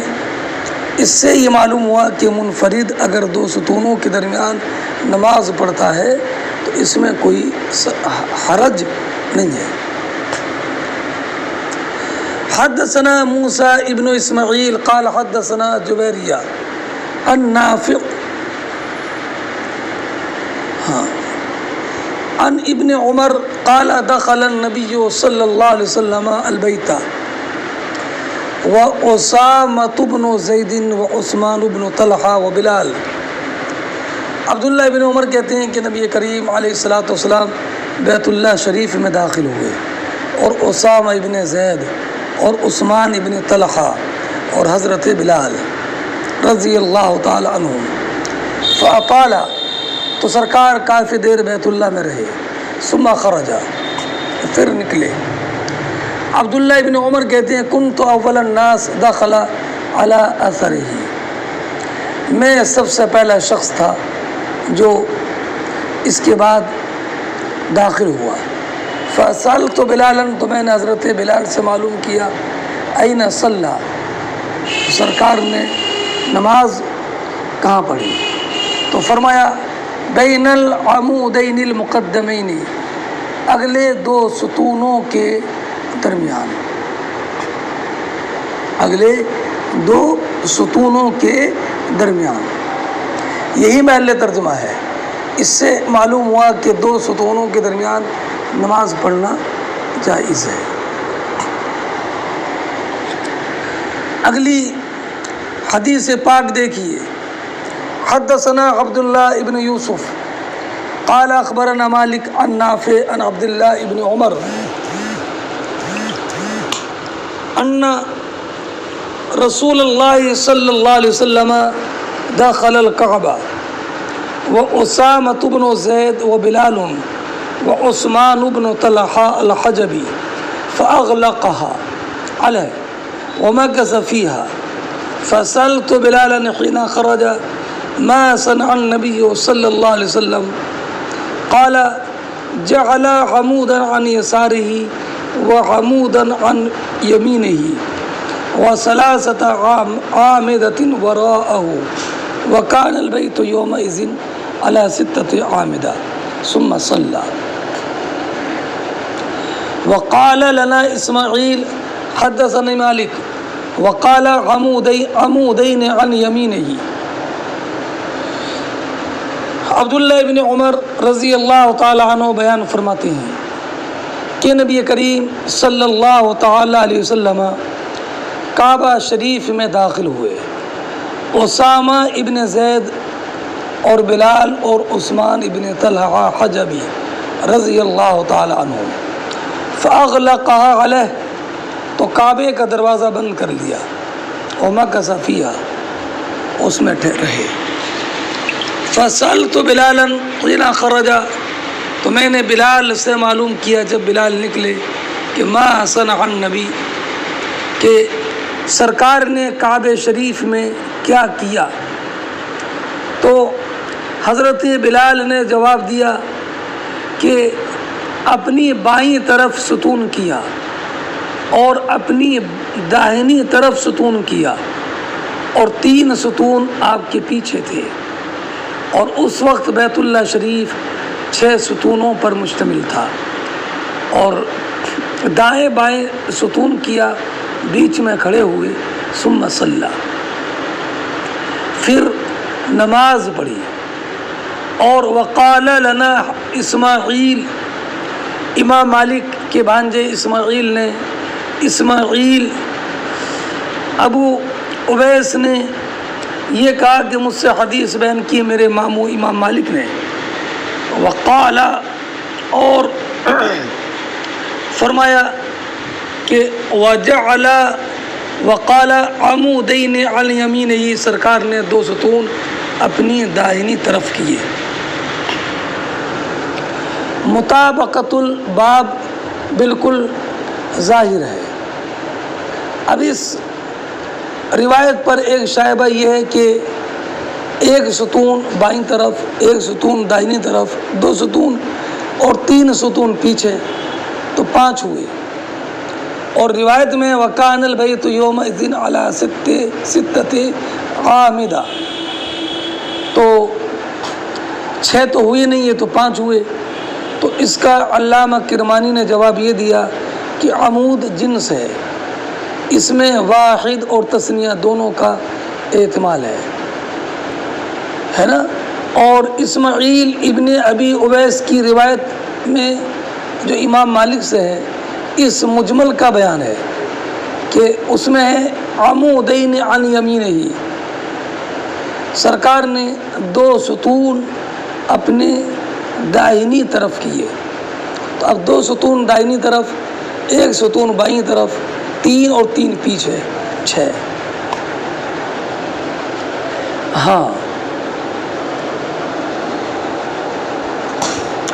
اس سے یہ معلوم ہوا کہ منفرد اگر 2 ستونوں کے درمیان نماز پڑھتا ہے تو اس میں کوئی حرج نہیں ہے۔ حدثنا موسیٰ ابن اسماعیل قال حدثنا جویریہ عن نافع عن ابن عمر قال دخل النبی صلی اللہ علیہ وسلم البیت وأسامة بن زید وعثمان بن طلحہ وبلال۔ عبداللہ ابن عمر کہتے ہیں کہ نبی کریم علیہ الصلوۃ والسلام بیت اللہ شریف میں داخل ہوئے، اور اسامہ ابن زید اور عثمان ابن طلحہ اور حضرت بلال رضی اللہ تعالی عنہم، فاطال، تو سرکار کافی دیر بیت اللہ میں رہے، ثم خرج، پھر نکلے۔ عبداللہ ابن عمر کہتے ہیں کنت اول الناس دخل علی اثرہ، میں سب سے پہلا شخص تھا جو اس کے بعد داخل ہوا۔ فسألت بلالا، تو میں نے حضرت بلال سے معلوم کیا این صلی، سرکار نے نماز کہاں پڑھی؟ تو فرمایا بین العمودین المقدمین، اگلے 2 ستونوں کے درمیان، اگلے 2 ستونوں کے درمیان، یہی محل ترجمہ ہے۔ اس سے معلوم ہوا کہ دو ستونوں کے درمیان نماز پڑھنا جائز ہے۔ اگلی حدیث پاک دیکھیے، حدثنا عبداللہ ابن یوسف قال اخبرنا مالک عن نافع عن عبداللہ ابن عمر ان رسول اللہ صلی اللہ علیہ وسلم دخل الکعبہ وأسامة بن زید وبلال وعثمان بن طلحہ الحجبی فأغلقها عليه ومكث فيها فسألت بلالا حين خرج ما صنع النبي صلى الله عليه وسلم قال جعل عمودا عن يساره وعمودا عن يمينه وثلاثة عامدة وراءه وكان البيت يومئذ على 6 عامدة ثم صلى وقال لنا اسماعیل حدثنا مالک وقال عمودین عن یمینہ۔ عبداللہ ابن عمر رضی اللہ تعالی عنہ بیان فرماتے ہیں کہ نبی کریم صلی اللہ تعالی علیہ وسلم کعبہ شریف میں داخل ہوئے، اسامہ ابن زید اور بلال اور عثمان ابن طلحہ حجبی رضی اللہ تعالی عنہ، فاغلقها علیہ تو کعبے کا دروازہ بند کر لیا، ومکث فیہا اس میں رہے، فسألت بلالا حین خرج تو میں نے بلال سے معلوم کیا جب بلال نکلے کہ ما صنع النبی کہ سرکار نے کعبہ شریف میں کیا کیا، تو حضرت بلال نے جواب دیا کہ اپنی بائیں طرف ستون کیا اور اپنی داہنی طرف ستون کیا، اور 3 ستون آپ کے پیچھے تھے، اور اس وقت بیت اللہ شریف 6 ستونوں پر مشتمل تھا، اور دائیں بائیں ستون کیا، بیچ میں کھڑے ہوئے، ثم صلی پھر نماز پڑھی، اور وقال لنا اسماعیل امام مالک کے بھانجے اسماعیل نے، اسماعیل ابو اویس نے یہ کہا کہ مجھ سے حدیث بیان کی میرے ماموں امام مالک نے، وقال اور فرمایا کہ وجعل وقال عمودین عن یمینہ سرکار نے 2 ستون اپنی داہنی طرف کیے۔ مطابقت الباب بالکل ظاہر ہے۔ اب اس روایت پر ایک شائبہ یہ ہے کہ 1 ستون بائیں طرف، 1 ستون داہنی طرف، 2 ستون اور 3 ستون پیچھے، تو 5 ہوئے، اور روایت میں وَكَانَ الْبَيْتُ يَوْمَئِذٍ عَلَى 6 عَامِدَةٍ، تو 6 تو ہوئے نہیں، یہ تو 5 ہوئے۔ تو اس کا علامہ کرمانی نے جواب یہ دیا کہ عمود جنس ہے، اس میں واحد اور تثنیہ دونوں کا احتمال ہے نا۔ اور اسماعیل ابن ابی اویس کی روایت میں جو امام مالک سے ہے، اس مجمل کا بیان ہے کہ اس میں ہے عمودین عن یمینہ، سرکار نے 2 ستون اپنے داہنی طرف کیے، تو اب 2 ستون داہنی طرف، 1 ستون بائیں طرف، 3 اور 3 پیچھے، 6۔ ہاں،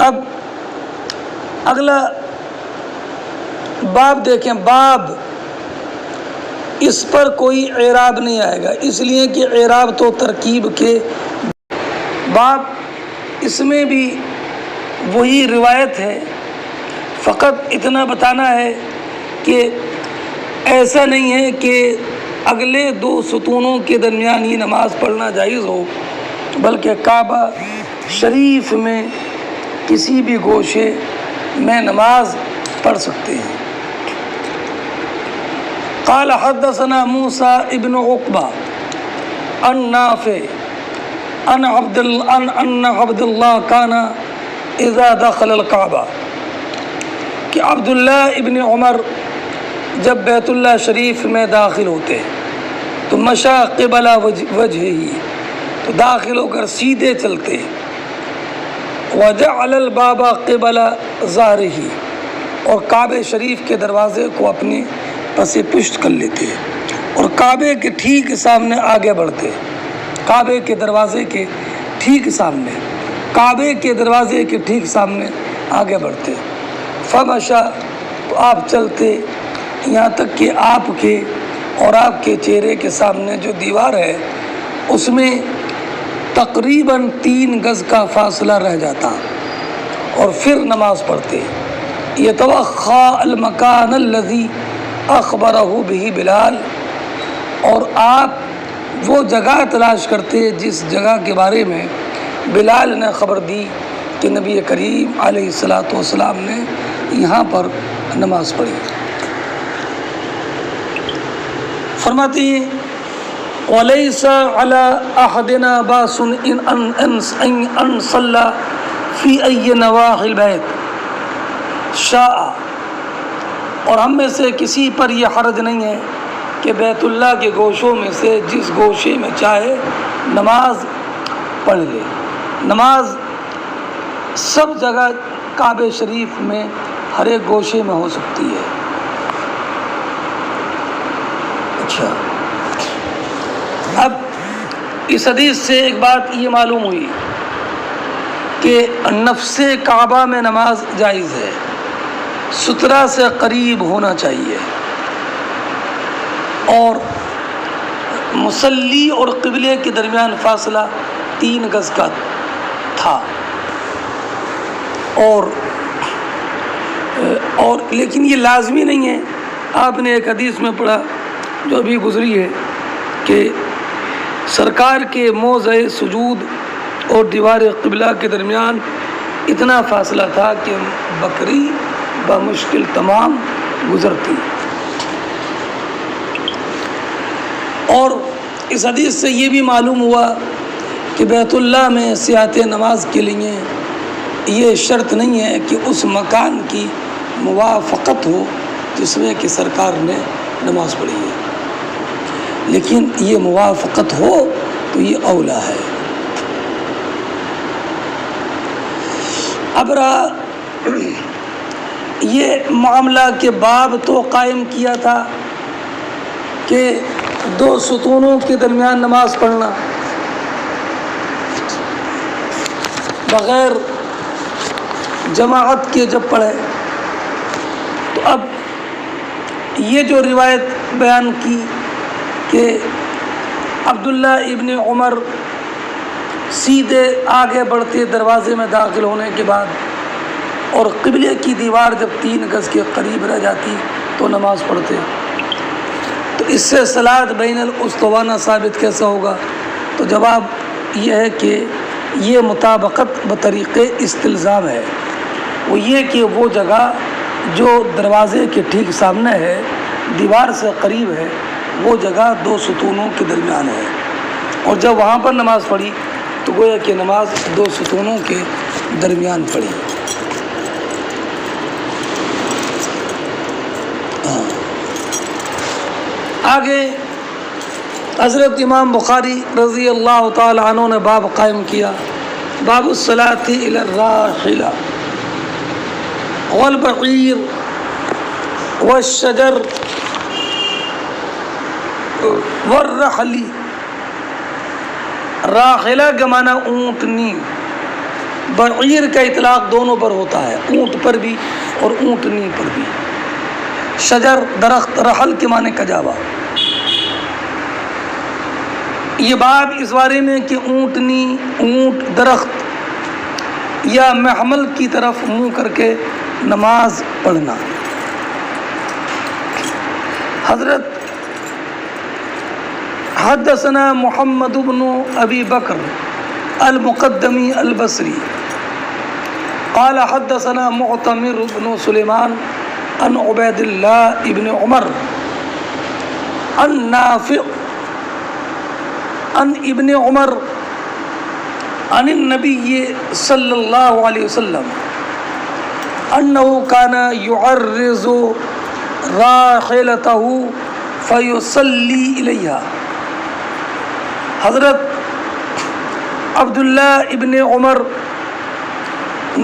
اب اگلا باب دیکھیں، باب اس پر کوئی اعراب نہیں آئے گا، اس لیے کہ اعراب تو ترکیب کے باب، اس میں بھی وہی روایت ہے، فقط اتنا بتانا ہے کہ ایسا نہیں ہے کہ اگلے 2 ستونوں کے درمیان ہی نماز پڑھنا جائز ہو، بلکہ کعبہ شریف میں کسی بھی گوشے میں نماز پڑھ سکتے ہیں۔ قال حدثنا موسیٰ ابن عقبہ عن نافع ان عبد اللہ کان اذا دخل الکعبہ، کہ عبداللہ ابن عمر جب بیت اللہ شریف میں داخل ہوتے تو مشى قبل وجہہ، تو داخل ہو کر سیدھے چلتے، وجعل الباب قبل ظہرہ، اور کعبہ شریف کے دروازے کو اپنے پس پشت کر لیتے اور کعبے کے ٹھیک سامنے آگے بڑھتے، کعبے کے دروازے کے ٹھیک سامنے، کعبے کے دروازے کے ٹھیک سامنے آگے بڑھتے، فمشى، تو آپ چلتے یہاں تک کہ آپ کے اور آپ کے چہرے کے سامنے جو دیوار ہے اس میں تقریباً 3 گز کا فاصلہ رہ جاتا، اور پھر نماز پڑھتے، یتوخی المکان الذی اخبرہ بہ بلال، اور آپ وہ جگہ تلاش کرتے جس جگہ کے بارے میں بلال نے خبر دی کہ نبی کریم علیہ الصلاۃ والسلام نے یہاں پر نماز پڑھی۔ فرماتے ہیں وَلَيْسَ عَلَىٰ أَحَدِنَا بَاسٌ إِنْ صَلَّى فِي أَيِّ نَوَاحِي الْبَيْتِ شَاءَ، اور ہم میں سے کسی پر یہ حرج نہیں ہے کہ بیت اللہ کے گوشوں میں سے جس گوشے میں چاہے نماز پڑھ لے۔ نماز سب جگہ کعبہ شریف میں ہر ایک گوشے میں ہو سکتی ہے۔ اچھا، اب اس حدیث سے ایک بات یہ معلوم ہوئی کہ نفس کعبہ میں نماز جائز ہے، سترہ سے قریب ہونا چاہیے، اور مصلی اور قبلے کے درمیان فاصلہ 3 گز کا تھا، اور لیکن یہ لازمی نہیں ہے۔ آپ نے ایک حدیث میں پڑھا جو ابھی گزری ہے کہ سرکار کے موضع سجود اور دیوار قبلہ کے درمیان اتنا فاصلہ تھا کہ بکری بمشکل تمام گزرتی، اور اس حدیث سے یہ بھی معلوم ہوا کہ بیت اللہ میں صحت نماز کے لیے یہ شرط نہیں ہے کہ اس مکان کی موافقت ہو جس میں کہ سرکار نے نماز پڑھی ہے، لیکن یہ موافقت ہو تو یہ اولا ہے۔ اب رہا یہ معاملہ کے باب تو قائم کیا تھا کہ 2 ستونوں کے درمیان نماز پڑھنا بغیر جماعت کے جب پڑھے، تو اب یہ جو روایت بیان کی کہ عبداللہ ابن عمر سیدھے آگے بڑھتے دروازے میں داخل ہونے کے بعد، اور قبلے کی دیوار جب 3 گز کے قریب رہ جاتی تو نماز پڑھتے، تو اس سے صلاۃ بین الاسطوانہ ثابت کیسا ہوگا؟ تو جواب یہ ہے کہ یہ مطابقت بطریق استلزام ہے، وہ یہ کہ وہ جگہ جو دروازے کے ٹھیک سامنے ہے، دیوار سے قریب ہے، وہ جگہ 2 ستونوں کے درمیان ہے، اور جب وہاں پر نماز پڑھی تو گویا کہ نماز 2 ستونوں کے درمیان پڑھی۔ آگے حضرت امام بخاری رضی اللہ تعالی عنہ نے باب قائم کیا، باب الصلاۃ الی الراحلہ والبعیر والشجر والرحل۔ راحلہ کا معنی اونٹنی، بعیر کا اطلاق دونوں پر ہوتا ہے، اونٹ پر بھی اور اونٹنی پر بھی۔ شجر درخت، رحل کے معنی کجاوا۔ یہ باب اس بارے میں کہ اونٹنی، اونٹ، درخت یا محمل کی طرف منہ کر کے نماز پڑھنا۔ حضرت حدثنا محمد بن ابی بکر المقدمی البصری قال حدثنا معتمر بن سلیمان عن عبید اللہ ابن عمر عن نافع عن ابن عمر عن النبی صلی اللہ علیہ وسلم انه كان يعرض راحلته فيصلي إليها۔ حضرت عبداللہ ابن عمر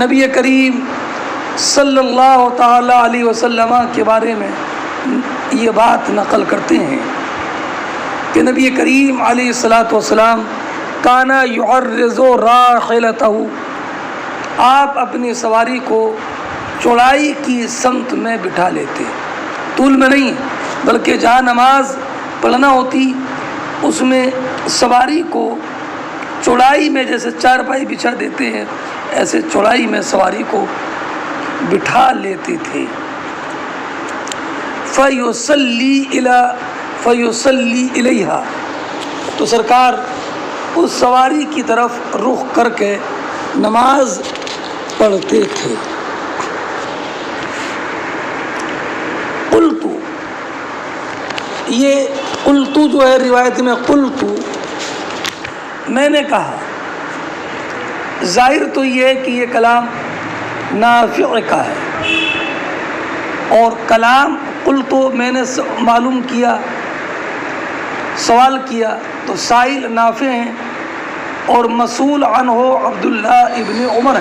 نبی کریم صلی اللہ تعالی علیہ وسلم کے بارے میں یہ بات نقل کرتے ہیں کہ نبی کریم علیہ الصلاۃ والسلام کان یعرض راحلتہ، آپ اپنی سواری کو چوڑائی کی سمت میں بٹھا لیتے، طول میں نہیں بلکہ جہاں نماز پڑھنا ہوتی اس میں سواری کو چوڑائی میں، جیسے چارپائی بچھا دیتے ہیں ایسے چوڑائی میں سواری کو بٹھا لیتے تھے۔ فیصلی الیہا، تو سرکار اس سواری کی طرف رخ کر کے نماز پڑھتے تھے۔ قلتو، یہ قلتو جو ہے روایت میں قلتو میں نے کہا، ظاہر تو یہ ہے کہ یہ کلام نافع کا ہے، اور کلام قلتو میں نے معلوم کیا، سوال کیا تو سائل نافع ہیں اور مسئول عنہ عبداللہ ابن عمر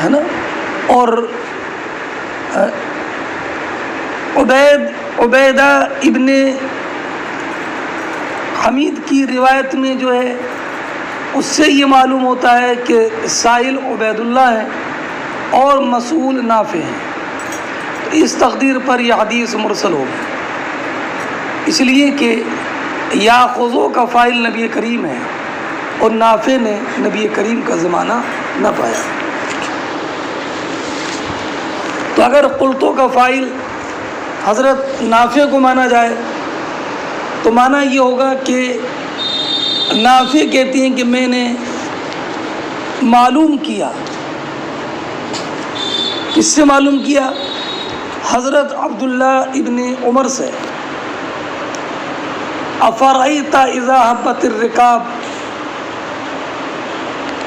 ہے نا، اور عبیدہ ابن حمید کی روایت میں جو ہے اس سے یہ معلوم ہوتا ہے کہ سائل عبید اللہ ہے اور مسئول نافع ہیں، اس تقدیر پر یہ حدیث مرسل ہوگی، اس لیے کہ یاخذو کا فاعل نبی کریم ہے اور نافع نے نبی کریم کا زمانہ نہ پایا۔ تو اگر قلتو کا فاعل حضرت نافع کو مانا جائے تو مانا یہ ہوگا کہ نافع کہتی ہیں کہ میں نے معلوم کیا، کس سے معلوم کیا؟ حضرت عبداللہ ابن عمر سے، افرأیت اذا حبت الرکاب،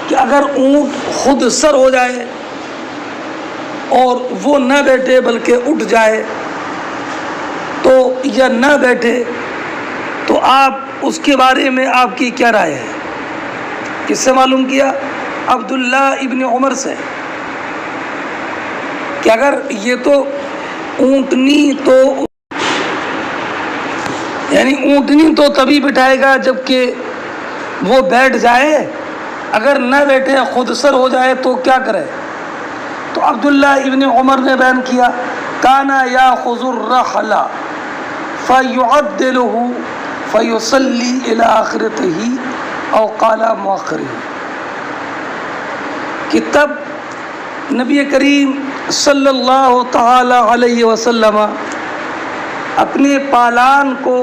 کہ اگر اونٹ خود سر ہو جائے اور وہ نہ بیٹھے بلکہ اٹھ جائے تو یا نہ بیٹھے تو آپ اس کے بارے میں آپ کی کیا رائے ہے؟ کس سے معلوم کیا؟ عبداللہ ابن عمر سے، کہ اگر یہ تو اونٹنی تو یعنی اونٹنی تو تبھی بٹھائے گا جب کہ وہ بیٹھ جائے، اگر نہ بیٹھے خود سر ہو جائے تو کیا کرے؟ تو عبداللہ ابن عمر نے بیان کیا، کانا یاخذ الرحل فیعدلہ فیصلی الی آخرتہ او قال مؤخرہ، کہ تب نبی کریم صلی اللہ تعالی علیہ وسلم اپنے پالان کو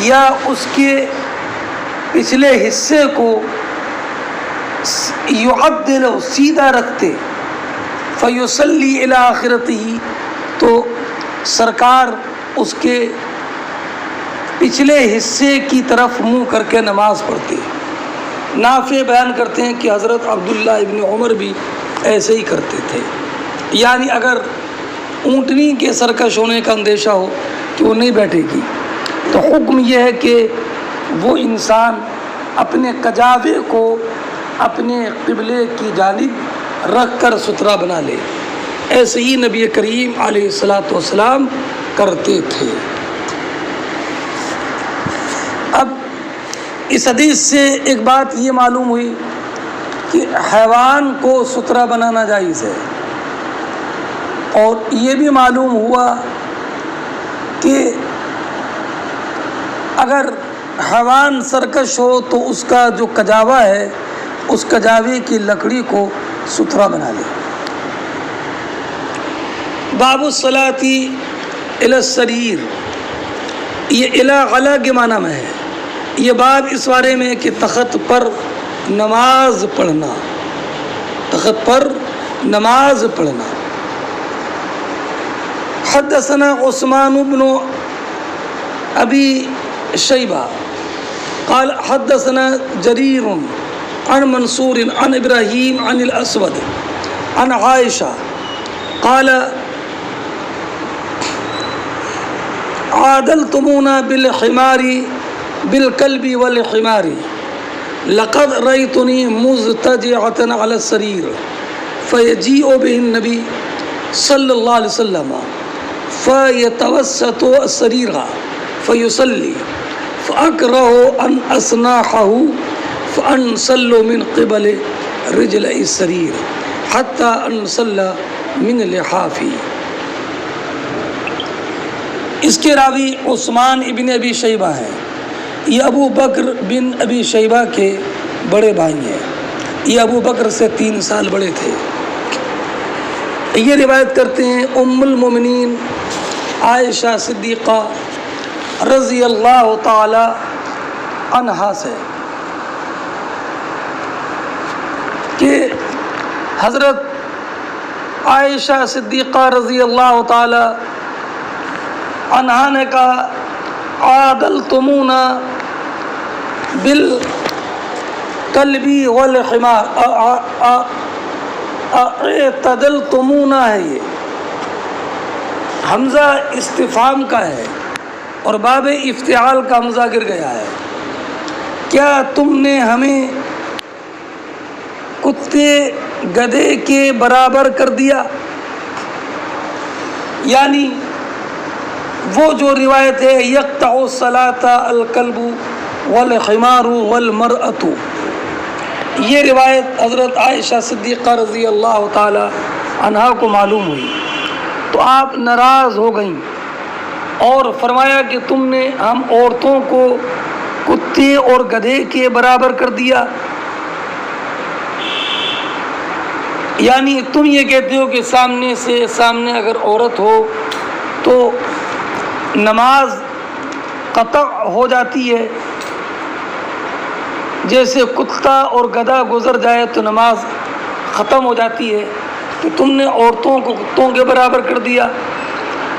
یا اس کے پچھلے حصے کو یعدل سیدھا رکھتے، فیصلی الی آخرتہ، تو سرکار اس کے پچھلے حصے کی طرف منہ کر کے نماز پڑھتے۔ نافع بیان کرتے ہیں کہ حضرت عبداللہ ابن عمر بھی ایسے ہی کرتے تھے، یعنی اگر اونٹنی کے سرکش ہونے کا اندیشہ ہو کہ وہ نہیں بیٹھے گی تو حکم یہ ہے کہ وہ انسان اپنے کجاوے کو اپنے قبلے کی جانب رکھ کر ستھرا بنا لے، ایسے ہی نبی کریم علیہ الصلاۃ والسلام کرتے تھے۔ اب اس حدیث سے ایک بات یہ معلوم ہوئی کہ حیوان کو ستھرا بنانا جائز ہے، اور یہ بھی معلوم ہوا کہ اگر حیوان سرکش ہو تو اس کا جو کجاوا ہے اس کجاوے کی لکڑی کو ستھرا بنا لے۔ باب الصلاۃ الی السریر، یہ الی علی کے معنی میں ہے، یہ باب اس بارے میں کہ تخت پر نماز پڑھنا، تخت پر نماز پڑھنا۔ حدثنا عثمان بن ابی شيبة قال حدثنا جرير عن منصور عن إبراهيم عن الأسود عن عائشة قال عادلتمونا بالكلب والحمار لقد رأيتني مضطجعة على السرير فيجيء به النبي صلى الله عليه وسلم فيتوسط السرير فيصلي فأكره أن أصنعه فأنصل من قبل رجل السرير حتى أنصل من لحافي. اس کے راوی عثمان ابن ابی شیبہ ہیں. یہ ابو بکر بن ابی شیبہ کے بڑے بھائی ہیں. یہ ابو بکر سے 3 سال بڑے تھے. یہ روایت کرتے ہیں ام المومنین عائشہ صدیقہ رضی اللہ تعالی عنہا سے کہ حضرت عائشہ صدیقہ رضی اللہ تعالی عنہا نے کہا عادلتمونا بالکلب والحمار. اعتدلتمونا ہے، یہ حمزہ استفہام کا ہے اور باب افتعال کا حمزہ گر گیا ہے. کیا تم نے ہمیں کتے گدھے کے برابر کر دیا؟ یعنی وہ جو روایت ہے یقطع الصلاۃ الکلب والحمار والمرأۃ، یہ روایت حضرت عائشہ صدیقہ رضی اللہ تعالی عنہا کو معلوم ہوئی تو آپ ناراض ہو گئیں اور فرمایا کہ تم نے ہم عورتوں کو کتے اور گدھے کے برابر کر دیا. یعنی تم یہ کہتے ہو کہ سامنے اگر عورت ہو تو نماز قطع ہو جاتی ہے، جیسے کتا اور گدھا گزر جائے تو نماز ختم ہو جاتی ہے، کہ تم نے عورتوں کو کتوں کے برابر کر دیا.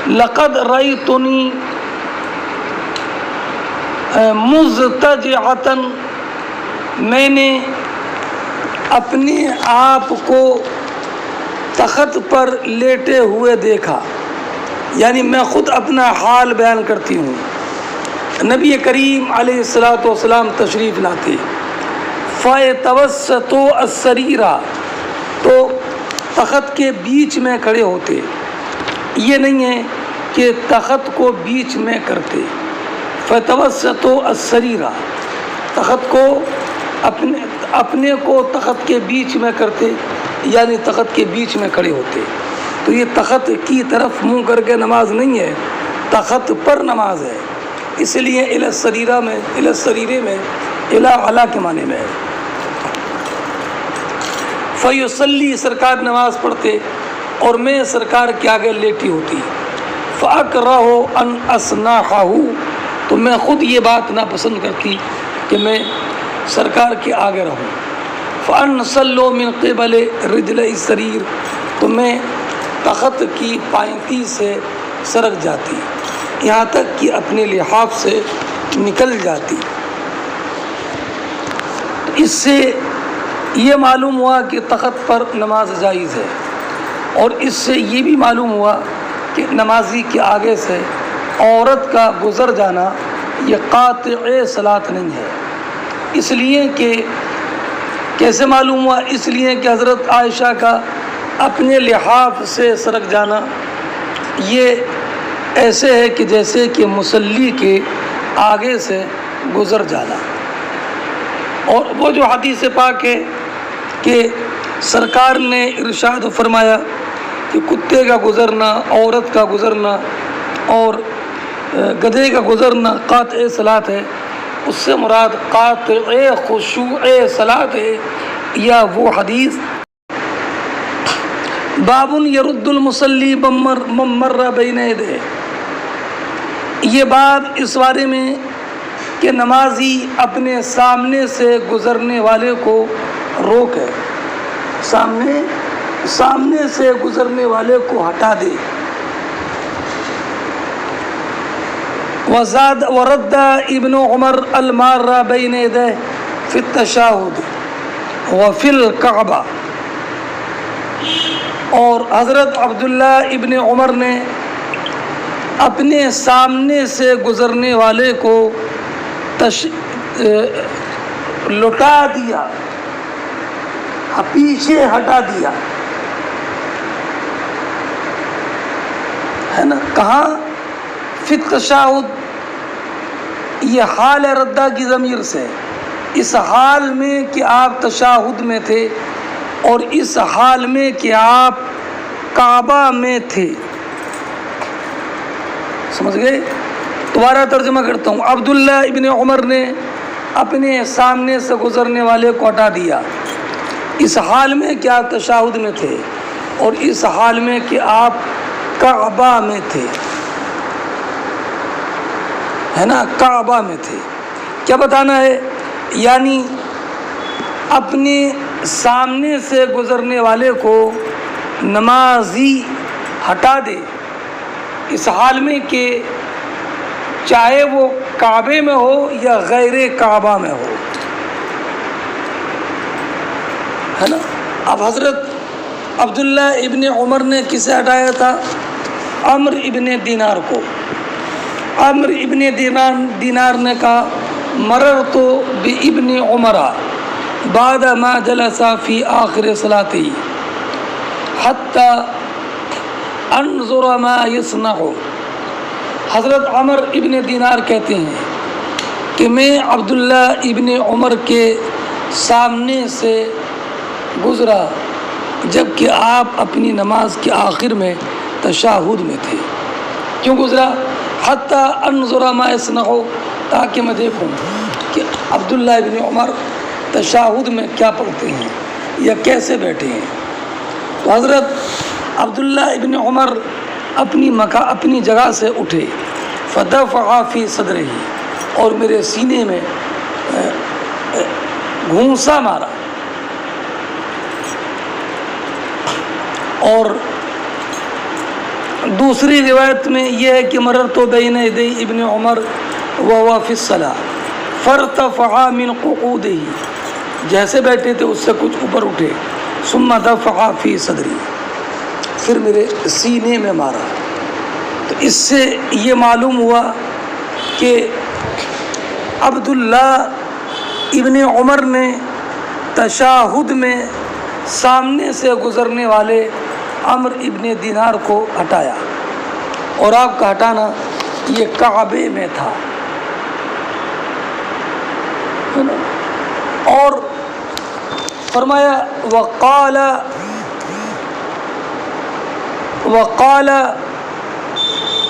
لقد رأیتنی مضطجعۃ، میں نے اپنے آپ کو تخت پر لیٹے ہوئے دیکھا. یعنی میں خود اپنا حال بیان کرتی ہوں. نبی کریم علیہ الصلاۃ والسلام تشریف لاتے فَيَتَوَسَّطُ السَّرِيرَ، تو تخت کے بیچ میں کھڑے ہوتے. یہ نہیں ہے کہ تخت کو بیچ میں کرتے. فَيَتَوَسَّطُ السَّرِيرَ، تخت کو اپنے کو تخت کے بیچ میں کرتے، یعنی تخت کے بیچ میں کھڑے ہوتے. تو یہ تخت کی طرف منہ کر کے نماز نہیں ہے، تخت پر نماز ہے. اس لیے الی السریرہ میں الی علی کے معنی میں ہے. فیصلی، سرکار نماز پڑھتے اور میں سرکار کے آگے لیٹی ہوتی. فاکرہ ان اصنعہ، تو میں خود یہ بات ناپسند کرتی کہ میں سرکار کے آگے رہوں. فانصل من قبل رجل السریر، تو میں تخت کی پائنتی سے سرک جاتی، یہاں تک کہ اپنے لحاف سے نکل جاتی. اس سے یہ معلوم ہوا کہ تخت پر نماز جائز ہے، اور اس سے یہ بھی معلوم ہوا کہ نمازی کے آگے سے عورت کا گزر جانا یہ قاطع صلاۃ نہیں ہے. اس لیے کہ کیسے معلوم ہوا؟ اس لیے کہ حضرت عائشہ کا اپنے لحاف سے سرک جانا یہ ایسے ہے کہ جیسے کہ مصلی کے آگے سے گزر جانا. اور وہ جو حدیث پاک ہے کہ سرکار نے ارشاد فرمایا کہ کتے کا گزرنا، عورت کا گزرنا اور گدھے کا گزرنا قاطع صلاۃ ہے، اس سے مراد قاطع خشوع صلاۃ ہے. یا وہ حدیث باب یرد المصلی ممر بین یدیہ، یہ باب اس بارے میں کہ نمازی اپنے سامنے سے گزرنے والے کو روکے، سامنے سے گزرنے والے کو ہٹا دے، وزاد ورد ابن عمر المارہ بین یدیہ فی التشہد وفی الکعبہ، اور حضرت عبداللہ ابن عمر نے اپنے سامنے سے گزرنے والے کو لٹا دیا، پیچھے ہٹا دیا، ہے نا. کہاں؟ فی التشہد، یہ حال ردہ کی ضمیر سے، اس حال میں کہ آپ تشہد میں تھے اور اس حال میں کہ آپ کعبہ میں تھے. سمجھ گئے؟ دوبارہ ترجمہ کرتا ہوں. عبداللہ ابن عمر نے اپنے سامنے سے گزرنے والے کو ہٹا دیا اس حال میں کہ آپ تشہد میں تھے اور اس حال میں کہ آپ کعبہ میں تھے، ہے نا، کعبہ میں تھے. کیا بتانا ہے؟ یعنی اپنے سامنے سے گزرنے والے کو نمازی ہٹا دے اس حال میں کہ چاہے وہ کعبے میں ہو یا غیر کعبہ میں ہو، ہے نا. اب حضرت عبداللہ ابن عمر نے کسے ہٹایا تھا؟ عمرو ابن دینار کو. عمرو ابن دینار نے کہا مررت بابن عمر بعد ما جلس فی آخر صلاته حتی انظر ما یصنع. حضرت عمرو ابن دینار کہتے ہیں کہ میں عبداللہ ابن عمر کے سامنے سے گزرا جب کہ آپ اپنی نماز کے آخر میں تشہد میں تھے. کیوں گزرا؟ حتی انظر ما یصنع، تاکہ میں دیکھوں کہ عبداللہ ابن عمر تشہد میں کیا پڑھتے ہیں یا کیسے بیٹھے ہیں. تو حضرت عبداللہ ابن عمر اپنی جگہ سے اٹھے، فدفع فی صدرہ، اور میرے سینے میں گھونسا مارا. اور دوسری روایت میں یہ ہے کہ مررت بین یدی ابن عمر وهو فی الصلاۃ فارتفع من قعودہ، جیسے بیٹھے تھے اس سے کچھ اوپر اٹھے، ثم دفع فی صدری، پھر میرے سینے میں مارا. تو اس سے یہ معلوم ہوا کہ عبداللہ ابن عمر نے تشہد میں سامنے سے گزرنے والے عمرو ابن دینار کو ہٹایا، اور آپ کا ہٹانا یہ کعبے میں تھا. اور فرمایا وقال،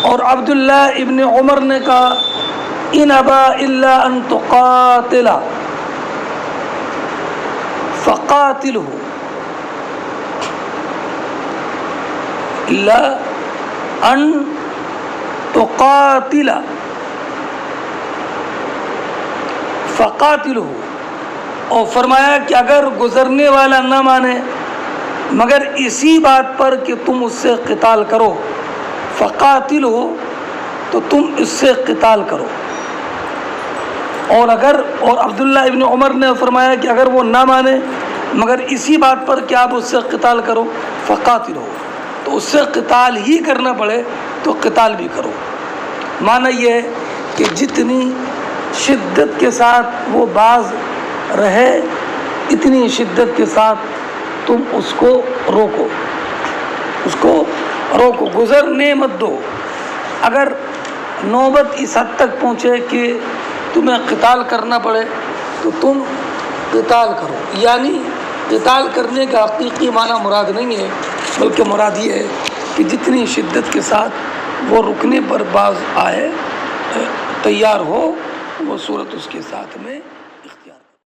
اور عبداللہ ابن عمر نے کہا ان ابا الا ان تقاتل فقاتلہ، الا ان تقاتل فقاتلہ، اور فرمایا کہ اگر گزرنے والا نہ مانے مگر اسی بات پر کہ تم اس سے قتال کرو، فقاتلہ، تو تم اس سے قتال کرو. اور عبداللہ ابن عمر نے فرمایا کہ اگر وہ نہ مانے مگر اسی بات پر کہ آپ اس سے قتال کرو، فقاتلہ، تو اس سے قتال ہی کرنا پڑے تو قتال بھی کرو. معنی یہ ہے کہ جتنی شدت کے ساتھ وہ باز رہے اتنی شدت کے ساتھ تم اس کو روکو، گزرنے مت دو. اگر نوبت اس حد تک پہنچے کہ تمہیں قتال کرنا پڑے تو تم قتال کرو. یعنی قتال کرنے کا حقیقی معنی مراد نہیں ہے، بلکہ مراد یہ ہے کہ جتنی شدت کے ساتھ وہ رکنے پر باز آئے، تیار ہو، وہ صورت اس کے ساتھ میں